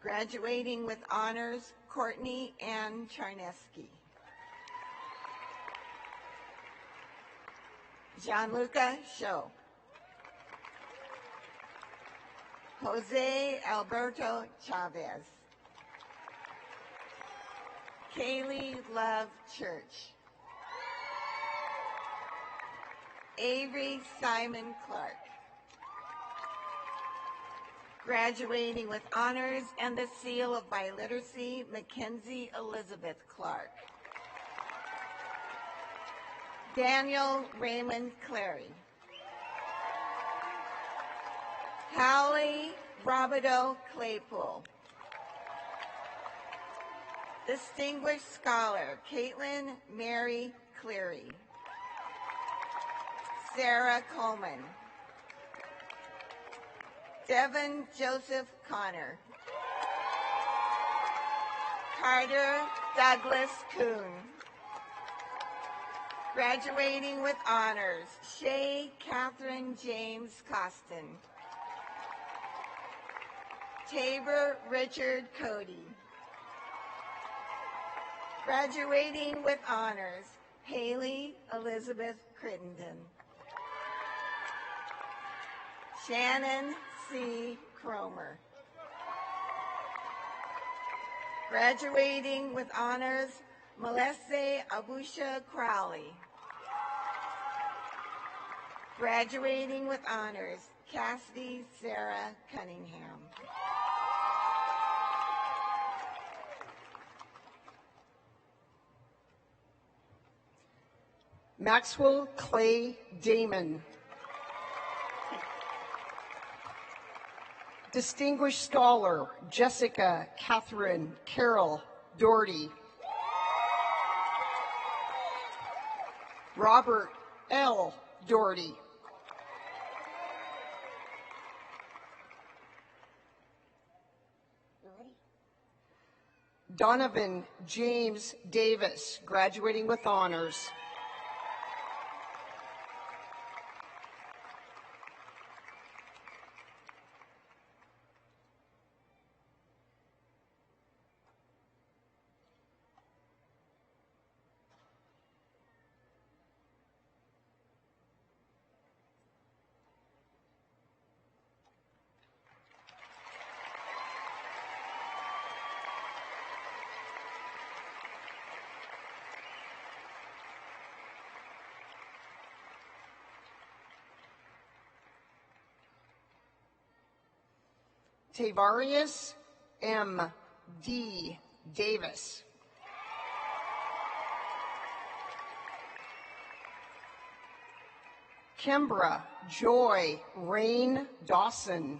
Graduating with honors, Courtney Ann Charneski. Gianluca Show. Jose Alberto Chavez. Kaylee Love Church. Avery Simon Clark. Graduating with honors and the seal of biliteracy, Mackenzie Elizabeth Clark. Daniel Raymond Clary. Hallie Robideau Claypool. Distinguished Scholar, Caitlin Mary Cleary. Sarah Coleman. Devin Joseph Connor. Carter Douglas Kuhn. Graduating with honors, Shay Catherine James Costin. Tabor Richard Cody. Graduating with honors, Haley Elizabeth Crittenden. Shannon C. Cromer. Graduating with honors, Melissa Abusha Crowley. Graduating with honors, Cassidy Sarah Cunningham. Maxwell Clay Damon. Distinguished Scholar, Jessica Catherine Carol Doherty. Robert L. Doherty. Donovan James Davis, graduating with honors. Tavarius M. D. Davis. Kimbra Joy Rain Dawson.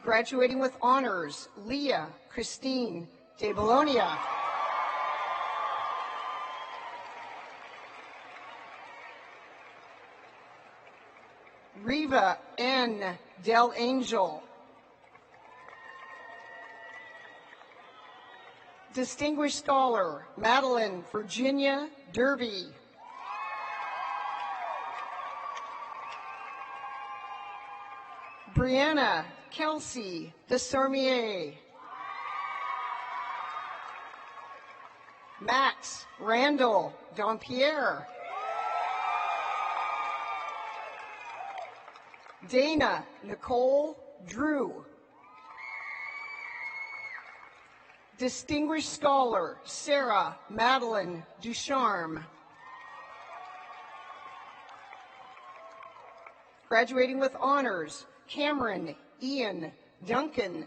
Graduating with honors, Leah Christine De Bologna. Riva N. Del Angel. Distinguished Scholar, Madeline Virginia Derby. Brianna Kelsey Desormier. Max Randall Dompierre. Dana Nicole Drew. Distinguished Scholar, Sarah Madeline Ducharme. Graduating with honors, Cameron Ian Duncan.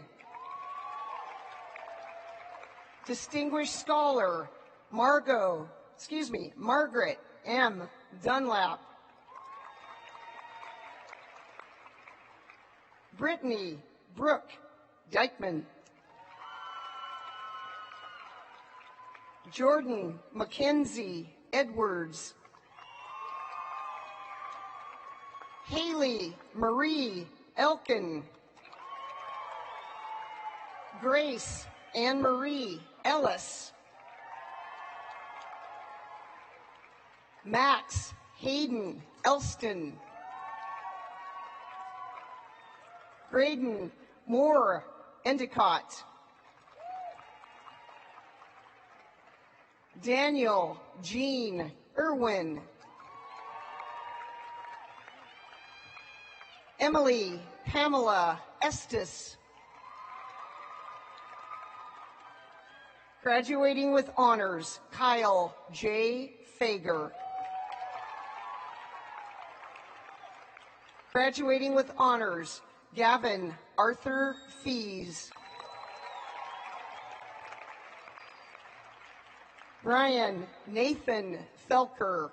Distinguished Scholar, Margaret M. Dunlap. Brittany Brooke Dykeman. Jordan Mackenzie Edwards. Haley Marie Elkin. Grace Anne Marie Ellis. Max Hayden Elston. Graydon Moore Endicott. Daniel Jean Irwin. Emily Pamela Estes. Graduating with honors, Kyle J. Fager. Graduating with honors, Gavin Arthur Fees. Brian Nathan Felker.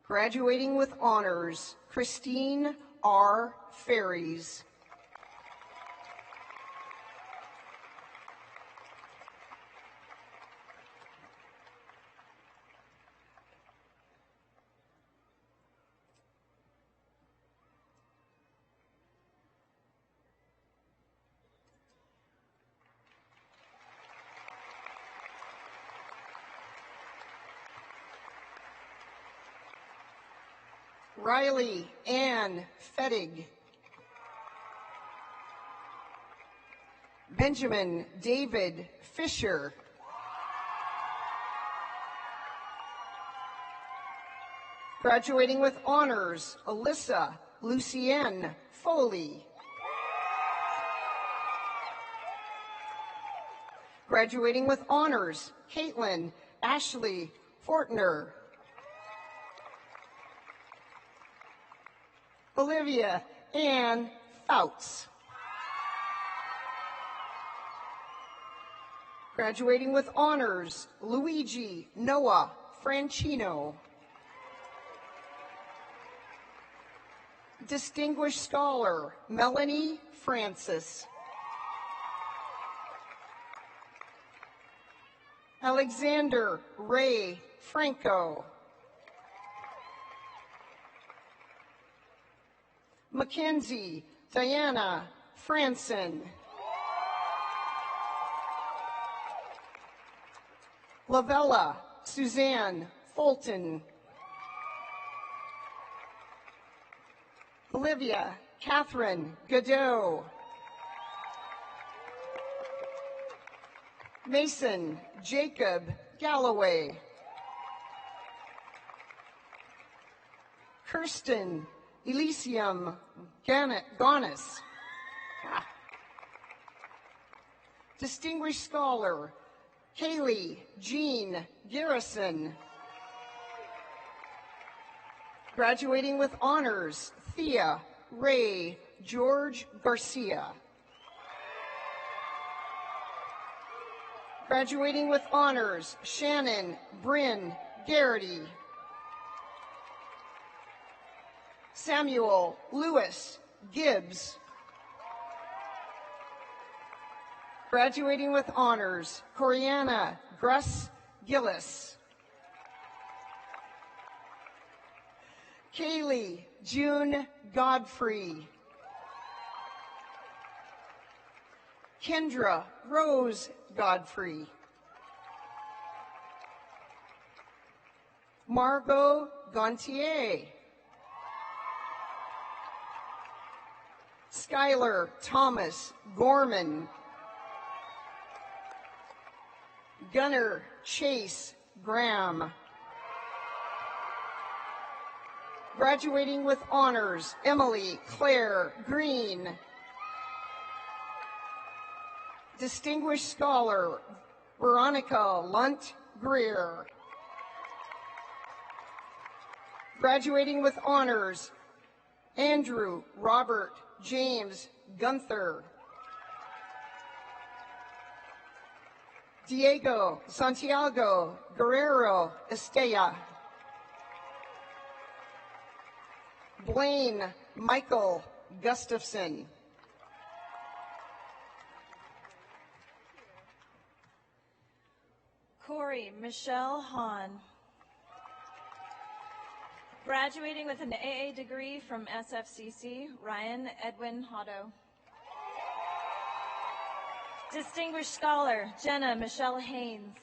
Graduating with honors, Christine R. Ferries. Riley Ann Fettig. Benjamin David Fisher. Graduating with honors, Alyssa Lucienne Foley. Graduating with honors, Caitlin Ashley Fortner. Olivia Ann Fouts. Graduating with honors, Luigi Noah Franchino. Distinguished Scholar, Melanie Francis. Alexander Ray Franco. Mackenzie Diana Franson. Lavella Suzanne Fulton. Olivia Catherine Godot. Mason Jacob Galloway. Kirsten Elysium Ganis. Distinguished Scholar, Kaylee Jean Garrison. Graduating with honors, Thea Ray George Garcia. Graduating with honors, Shannon Bryn Garrity. Samuel Lewis Gibbs. Graduating with honors, Coriana Gruss Gillis. Kaylee June Godfrey. Kendra Rose Godfrey. Margot Gontier. Skylar Thomas Gorman. Gunnar Chase Graham. Graduating with honors, Emily Claire Green. Distinguished Scholar, Veronica Lunt Greer. Graduating with honors, Andrew Robert James Gunther. Diego Santiago Guerrero Estella. Blaine Michael Gustafson. Corey Michelle Hahn. Graduating with an AA degree from SFCC, Ryan Edwin Hotto. Distinguished Scholar, Jenna Michelle Haynes.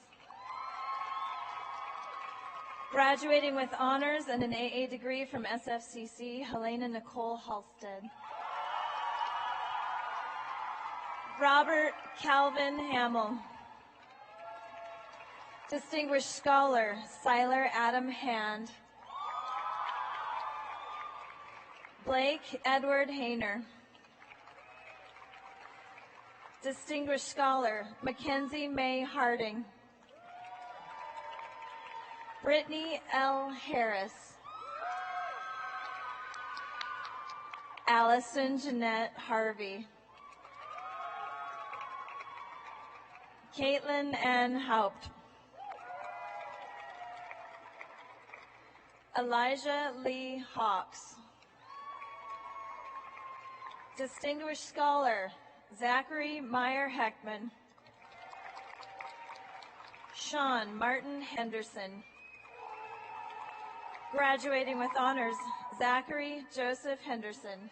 Graduating with honors and an AA degree from SFCC, Helena Nicole Halstead. Robert Calvin Hamill. Distinguished Scholar, Siler Adam Hand. Blake Edward Hayner. Distinguished Scholar, Mackenzie May Harding. Brittany L. Harris. Allison Jeanette Harvey. Caitlin Ann Haupt. Elijah Lee Hawks. Distinguished Scholar, Zachary Meyer Heckman. Sean Martin Henderson. Graduating with honors, Zachary Joseph Henderson.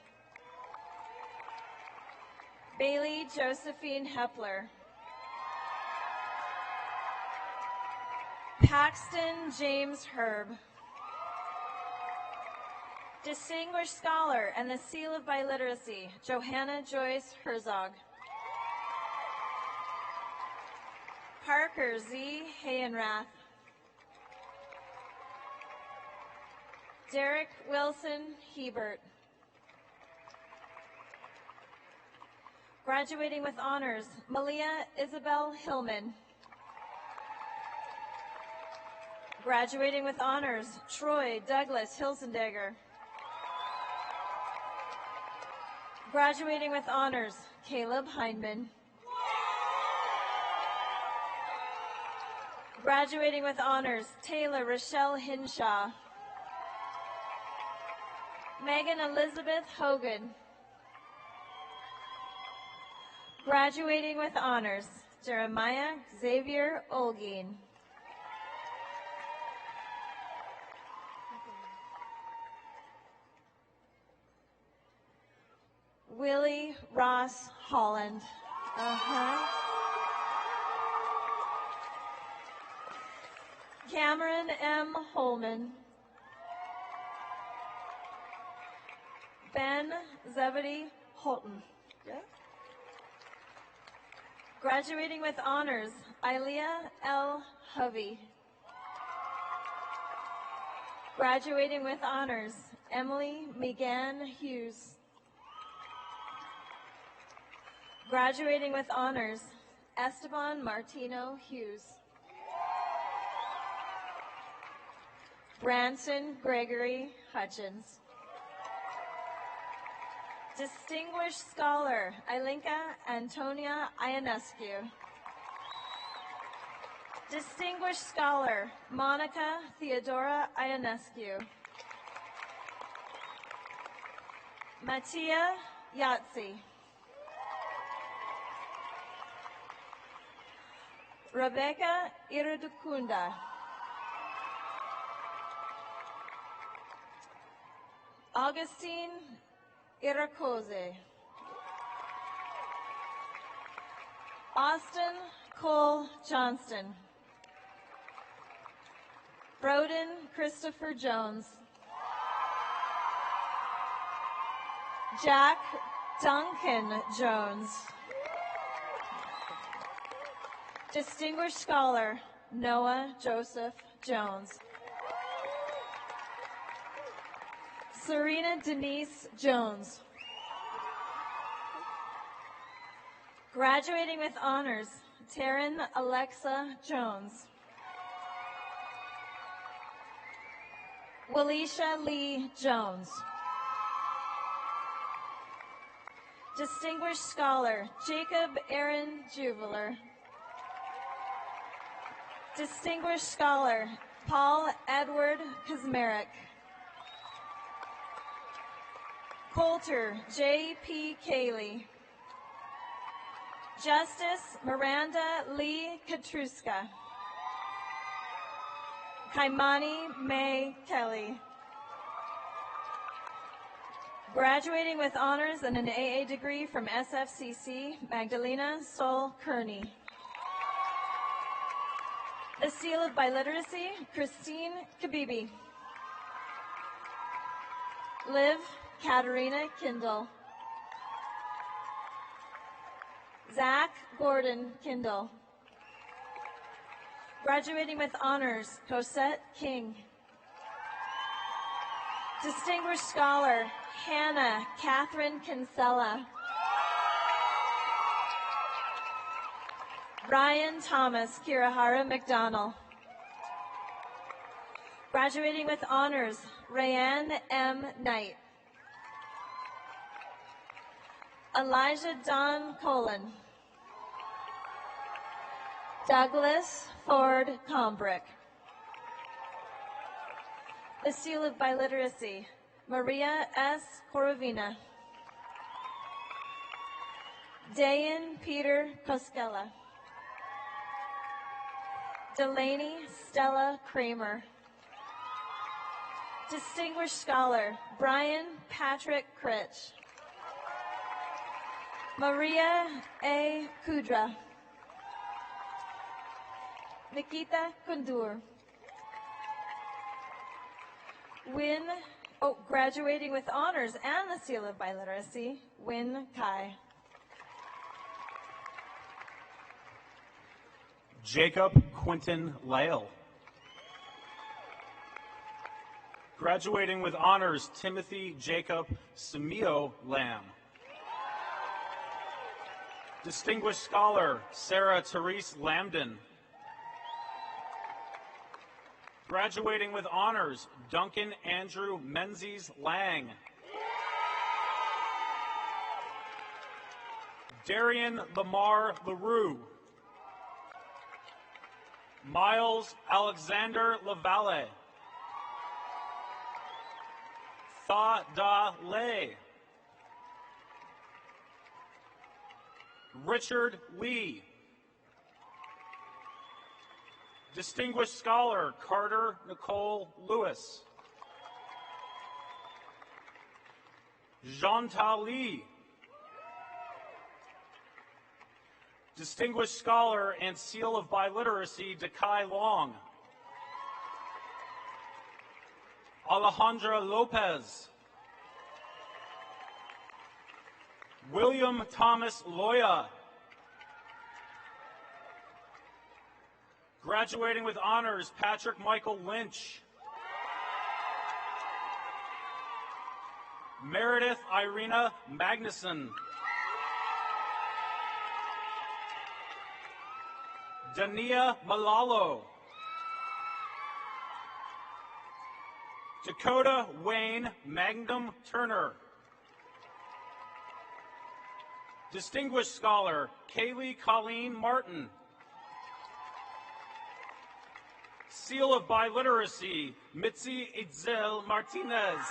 Bailey Josephine Hepler. Paxton James Herb. Distinguished Scholar and the Seal of Biliteracy, Johanna Joyce Herzog. Parker Z. Hayenrath. Derek Wilson Hebert. Graduating with honors, Malia Isabel Hillman. Graduating with honors, Troy Douglas Hilsendegger. Graduating with honors, Caleb Heinman. Graduating with honors, Taylor Rochelle Hinshaw. Megan Elizabeth Hogan. Graduating with honors, Jeremiah Xavier Olgin. Willie Ross Holland. Cameron M. Holman. Ben Zebedee Holton. Graduating with honors, Ilea L. Hovey. Graduating with honors, Emily Megan Hughes. Graduating with honors, Esteban Martino Hughes. Branson Gregory Hutchins. Distinguished Scholar, Ilinka Antonia Ionescu. Distinguished Scholar, Monica Theodora Ionescu. Mattia Yatsi. Rebecca Iridukunda. Augustine Irakoze. Austin Cole Johnston. Broden Christopher Jones. Jack Duncan Jones. Distinguished Scholar, Noah Joseph Jones. Serena Denise Jones. Graduating with honors, Taryn Alexa Jones. Walisha Lee Jones. Distinguished Scholar, Jacob Aaron Juveler. Distinguished Scholar, Paul Edward Kazmarek. Coulter, J.P. Cayley. Justice Miranda Lee Katruska. Kaimani May Kelly. Graduating with honors and an AA degree from SFCC, Magdalena Sol Kearney. The Seal of Biliteracy, Christine Kabibi. Liv Katerina Kindle. Zach Gordon Kindle. Graduating with honors, Cosette King. Distinguished Scholar, Hannah Catherine Kinsella. Ryan Thomas Kirihara McDonald. Graduating with honors, Rayanne M. Knight. Elijah Don Colon. Douglas Ford Combrick. The Seal of Biliteracy, Maria S. Corovina. Dayan Peter Koskela. Delaney Stella Kramer. Distinguished Scholar, Brian Patrick Critch. Maria A. Kudra. Nikita Kundur. Graduating with honors and the Seal of Biliteracy, Win Kai. Jacob Quinton Lale. Graduating with honors, Timothy Jacob Samio Lamb. Distinguished Scholar, Sarah Therese Lambden. Graduating with honors, Duncan Andrew Menzies Lang. Darian Lamar LaRue. Miles Alexander Lavalle. Tha Da Lay. Richard Lee. Distinguished Scholar, Carter Nicole Lewis. Jean-Ta Lee. Distinguished Scholar and Seal of Biliteracy, Dekai Long. Alejandra Lopez. William Thomas Loya. Graduating with honors, Patrick Michael Lynch. Meredith Irina Magnuson. Dania Malalo. Dakota Wayne Magnum Turner. Distinguished Scholar, Kaylee Colleen Martin. Seal of Biliteracy, Mitzi Itzel Martinez.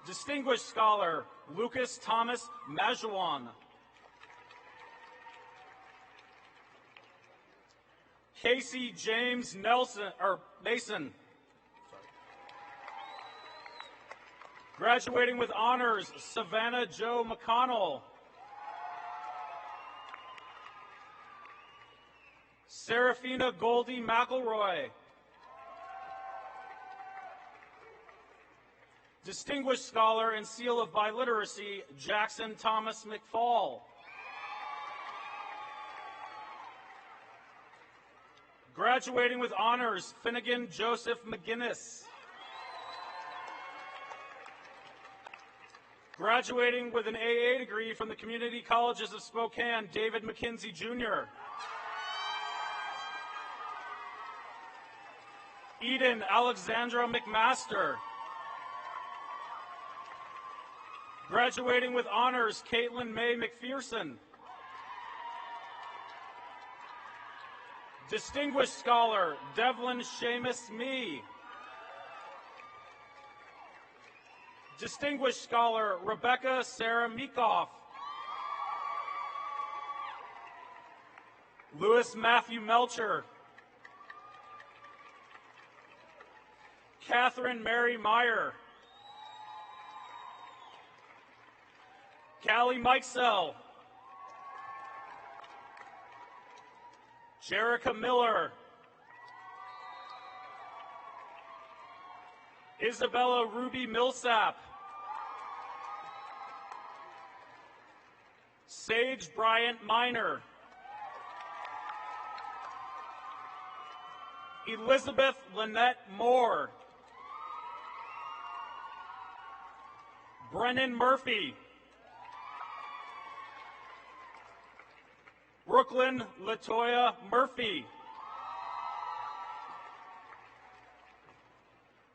Distinguished Scholar, Lucas Thomas Majuan. Casey James Mason. Graduating with honors, Savannah Jo McConnell. Serafina Goldie McElroy. Distinguished Scholar and Seal of Biliteracy, Jackson Thomas McFall. Graduating with honors, Finnegan Joseph McGinnis. Graduating with an AA degree from the Community Colleges of Spokane, David McKenzie Jr. Eden Alexandra McMaster. Graduating with honors, Caitlin May McPherson. Distinguished Scholar Devlin Seamus Mee. Distinguished Scholar Rebecca Sarah Meekoff. Louis Matthew Melcher. Catherine Mary Meyer. Callie Mikesell. Jerica Miller. Isabella Ruby Millsap. Sage Bryant Minor. Elizabeth Lynette Moore. Brennan Murphy. Brooklyn Latoya Murphy.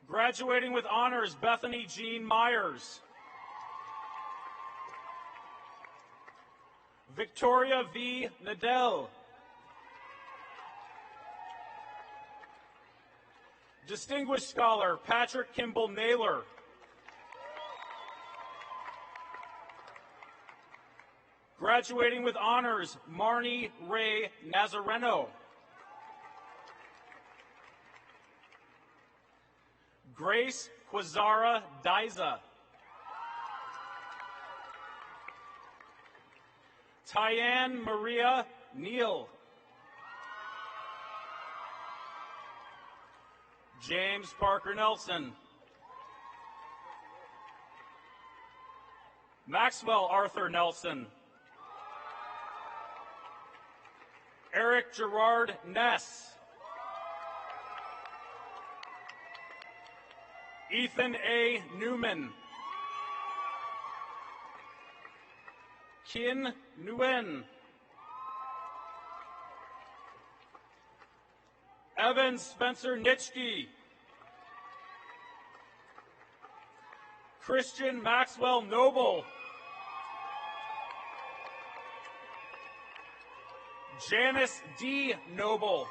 Graduating with honors, Bethany Jean Myers. Victoria V. Nadell. Distinguished Scholar Patrick Kimball Naylor. Graduating with honors, Marnie Ray Nazareno. Grace Quazara Diza. Tyann Maria Neal. James Parker Nelson. Maxwell Arthur Nelson. Eric Gerard Ness. Ethan A. Newman. Kin Nguyen. Evan Spencer Nitschke. Christian Maxwell Noble. Janice D. Noble.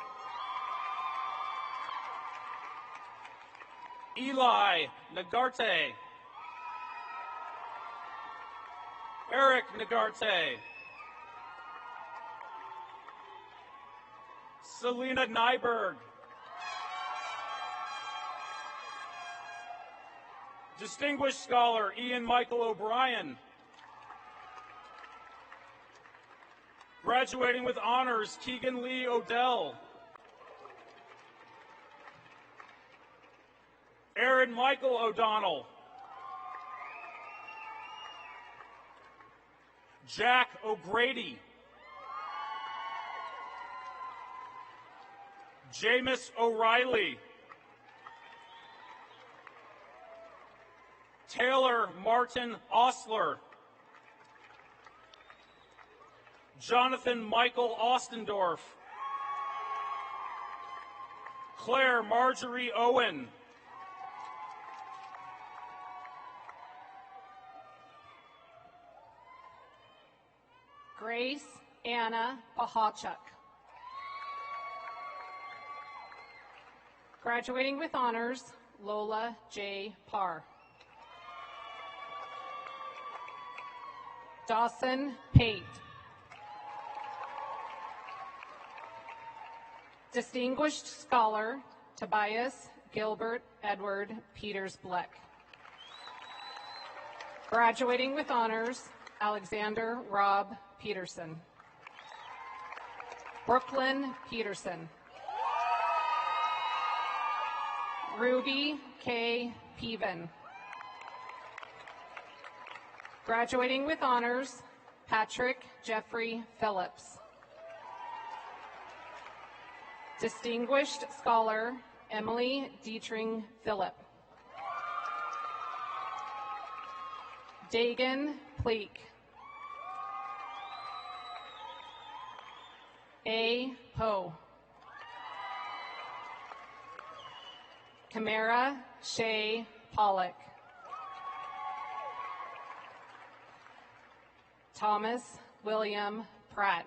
Eli Nagarte. Eric Nagarte. Selena Nyberg. Distinguished Scholar Ian Michael O'Brien. Graduating with honors, Keegan Lee Odell. Aaron Michael O'Donnell. Jack O'Grady. Jameis O'Reilly. Taylor Martin Osler. Jonathan Michael Ostendorf. Claire Marjorie Owen. Grace Anna Pahachuk. Graduating with honors, Lola J. Parr. Dawson Pate. Distinguished Scholar Tobias Gilbert Edward Peters Bleck. Graduating with honors, Alexander Rob Peterson. Brooklyn Peterson. Ruby K. Peven. Graduating with honors, Patrick Jeffrey Phillips. Distinguished Scholar Emily Dietring Phillip. Dagan Pleak. A. Poe. Camara Shea Pollock. Thomas William Pratt.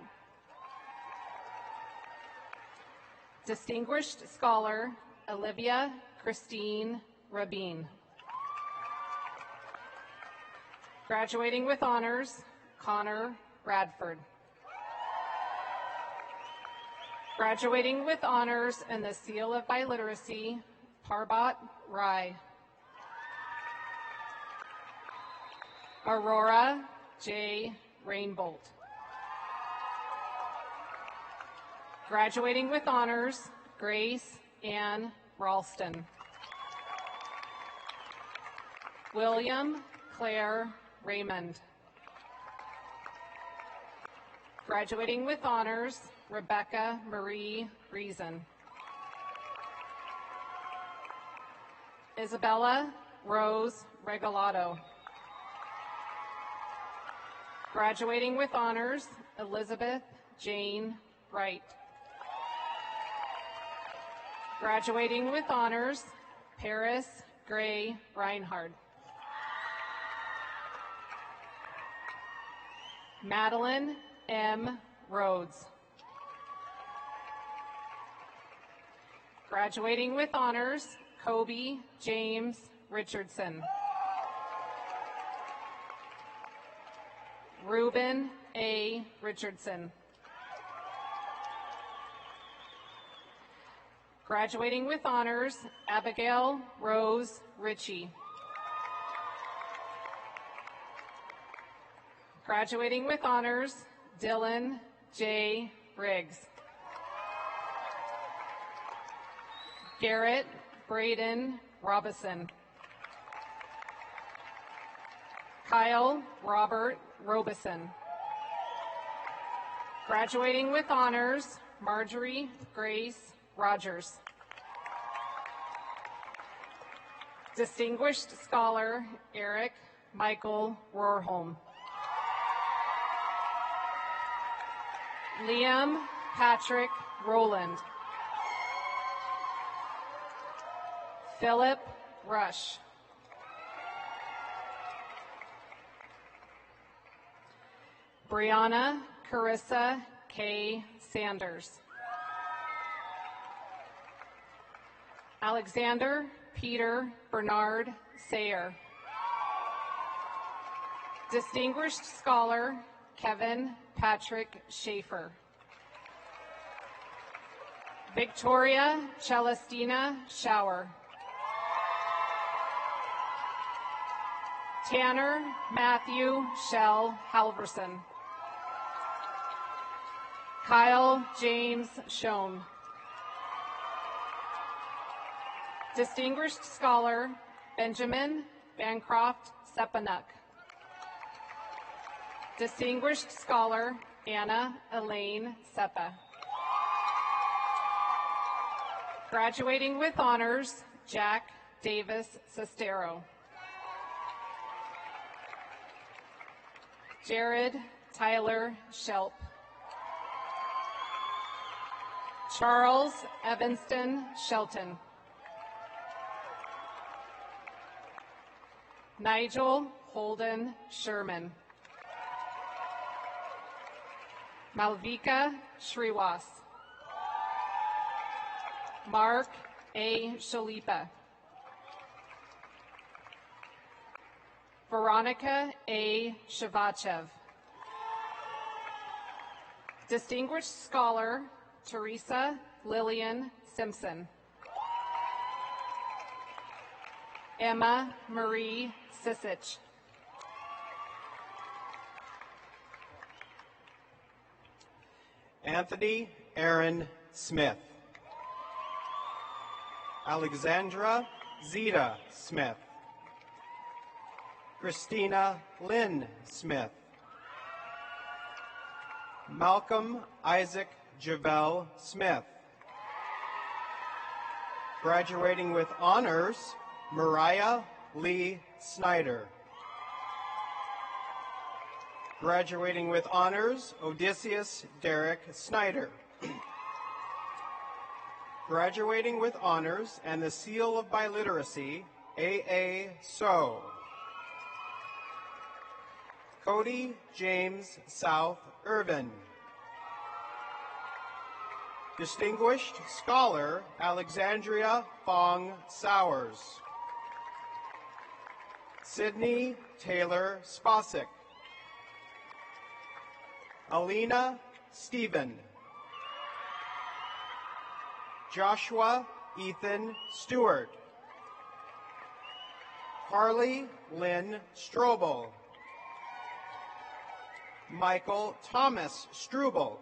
Distinguished Scholar Olivia Christine Rabin. Graduating with honors, Connor Bradford. Graduating with honors and the Seal of Biliteracy, Parbat Rai. Aurora J. Rainbolt. Graduating with honors, Grace Ann Ralston. William Claire Raymond. Graduating with honors, Rebecca Marie Reason. Isabella Rose Regalado. Graduating with honors, Elizabeth Jane Wright. Graduating with honors, Paris Gray Reinhard. Madeline M. Rhodes. Graduating with honors, Kobe James Richardson. Reuben A. Richardson. Graduating with honors, Abigail Rose Ritchie. Graduating with honors, Dylan J. Riggs. Garrett Braden Robison. Kyle Robert Robeson. Graduating with honors, Marjorie Grace Rogers. Distinguished Scholar Eric Michael Rohrholm. Liam Patrick Rowland. Philip Rush. Brianna Carissa K. Sanders. Alexander Peter Bernard Sayer. Distinguished Scholar Kevin Patrick Schaefer. Victoria Celestina Shower. Tanner Matthew Shell Halverson. Kyle James Schoen. Distinguished Scholar Benjamin Bancroft Sepanuk. Distinguished Scholar Anna Elaine Seppa. Graduating with honors, Jack Davis Sestero. Jared Tyler Shelp. Charles Evanston Shelton. Nigel Holden Sherman. Malvika Sriwas. Mark A. Shalipa. Veronica A. Shavachev. Distinguished Scholar Teresa Lillian Simpson. Emma Marie Sisich. Anthony Aaron Smith. Alexandra Zeta Smith. Christina Lynn Smith. Malcolm Isaac Javel Smith. Graduating with honors, Mariah Lee Snyder. Graduating with honors, Odysseus Derek Snyder. Graduating with honors and the Seal of Biliteracy, A.A. So. Cody James South Irvin. Distinguished Scholar Alexandria Fong Sowers. Sydney Taylor Spasic. Alina Stephen. Joshua Ethan Stewart. Carly Lynn Strobel. Michael Thomas Struble.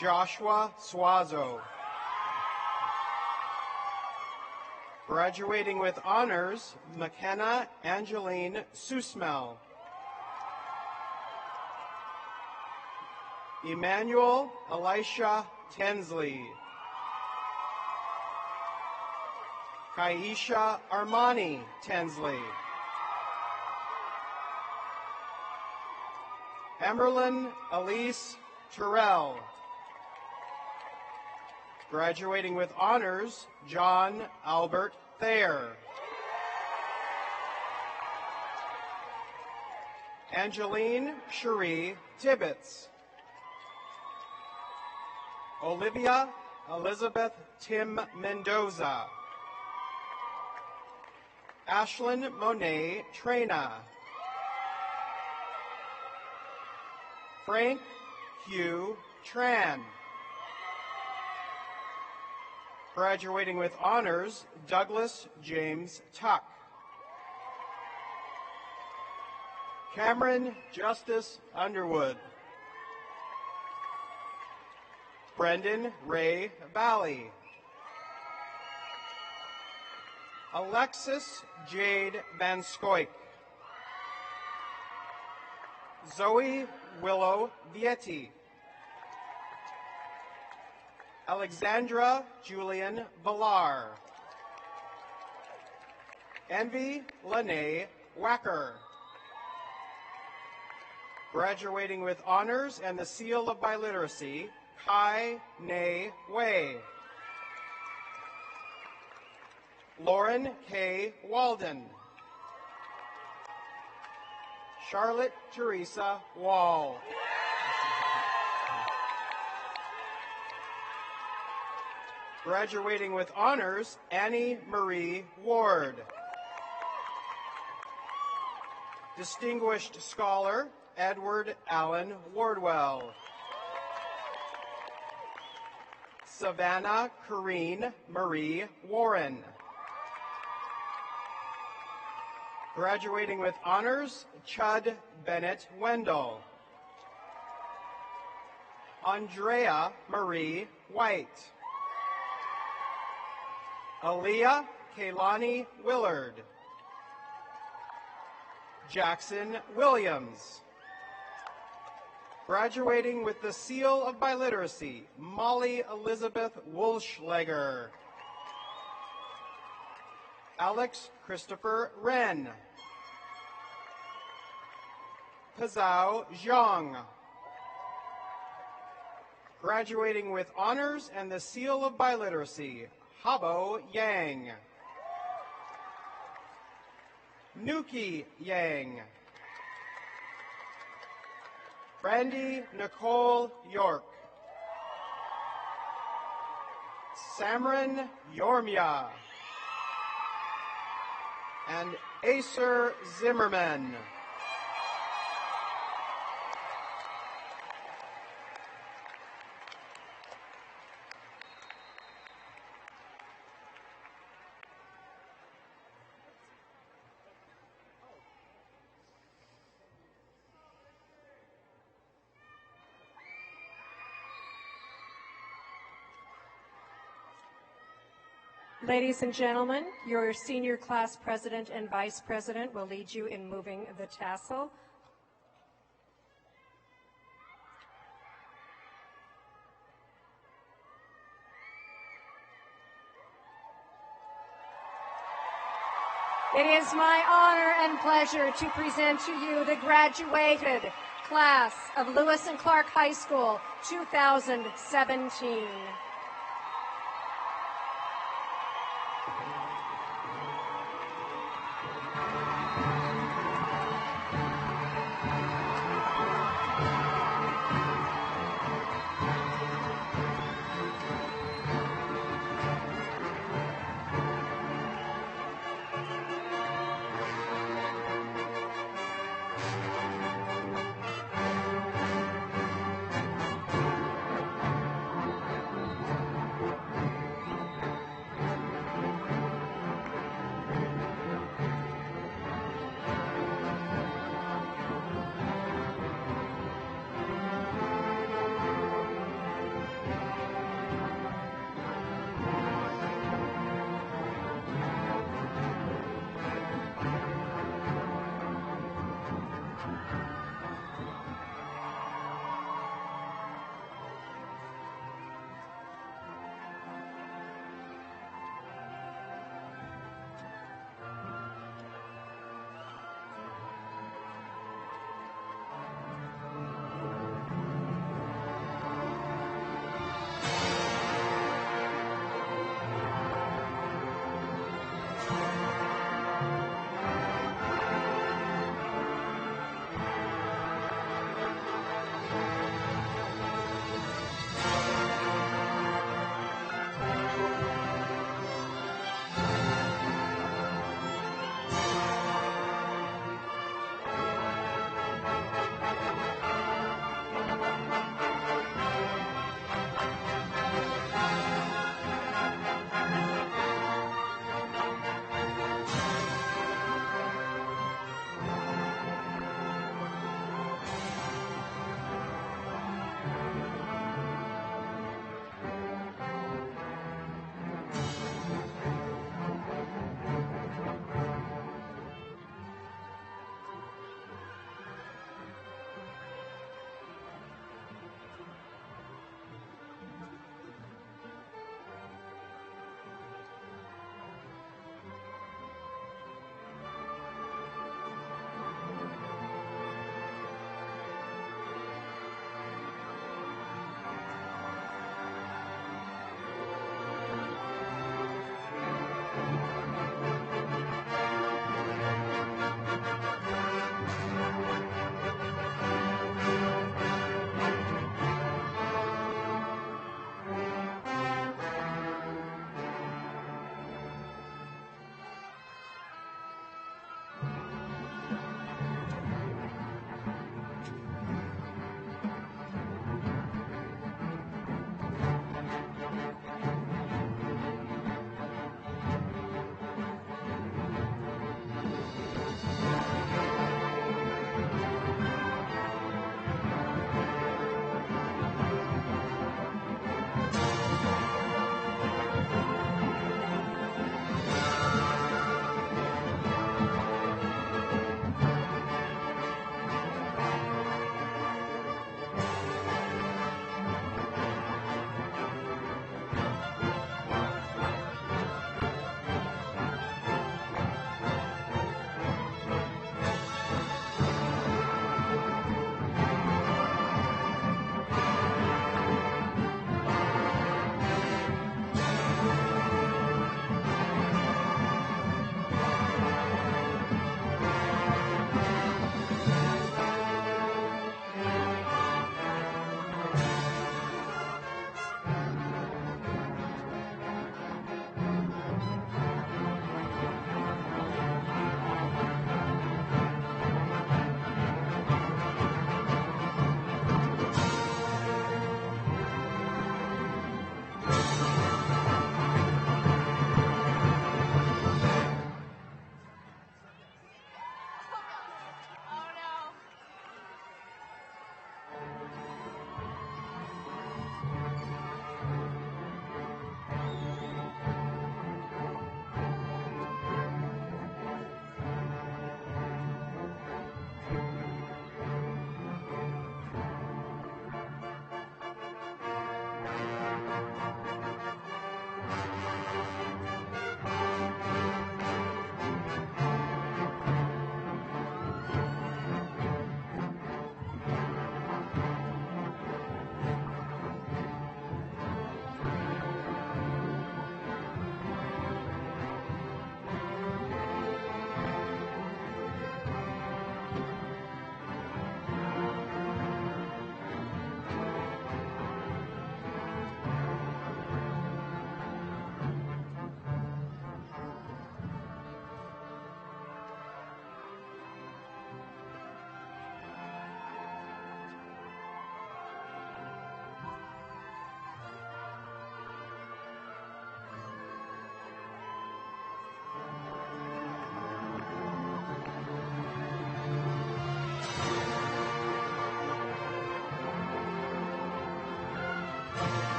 Joshua Suazo. Graduating with honors, McKenna Angeline Susmel. Emmanuel Elisha Tensley. Kaisha Armani Tensley. Emerlyn Elise Terrell. Graduating with honors, John Albert Thayer. Angeline Cherie Tibbetts. Olivia Elizabeth Tim Mendoza. Ashlyn Monet Trena. Frank Hugh Tran. Graduating with honors, Douglas James Tuck. Cameron Justice Underwood. Brendan Ray Valley. Alexis Jade Van Scoik. Zoe Willow Vietti. Alexandra Julian Villar. Envy Lene Wacker. Graduating with honors and the seal of biliteracy, Kai Nei Wei. Lauren K. Walden. Charlotte Teresa Wall. Graduating with honors, Annie Marie Ward. Distinguished Scholar, Edward Allen Wardwell. Savannah Corrine Marie Warren. Graduating with honors, Chud Bennett Wendell. Andrea Marie White. Aaliyah Kaylani Willard. Jackson Williams. Graduating with the seal of biliteracy, Molly Elizabeth Wolschlager. Alex Christopher Wren. Pazao Zhang. Graduating with honors and the seal of biliteracy, Habo Yang. Nuki Yang. Brandy Nicole York. Samran Yormia. And Acer Zimmerman. Ladies and gentlemen, your senior class president and vice president will lead you in moving the tassel. It is my honor and pleasure to present to you the graduated class of Lewis and Clark High School 2017.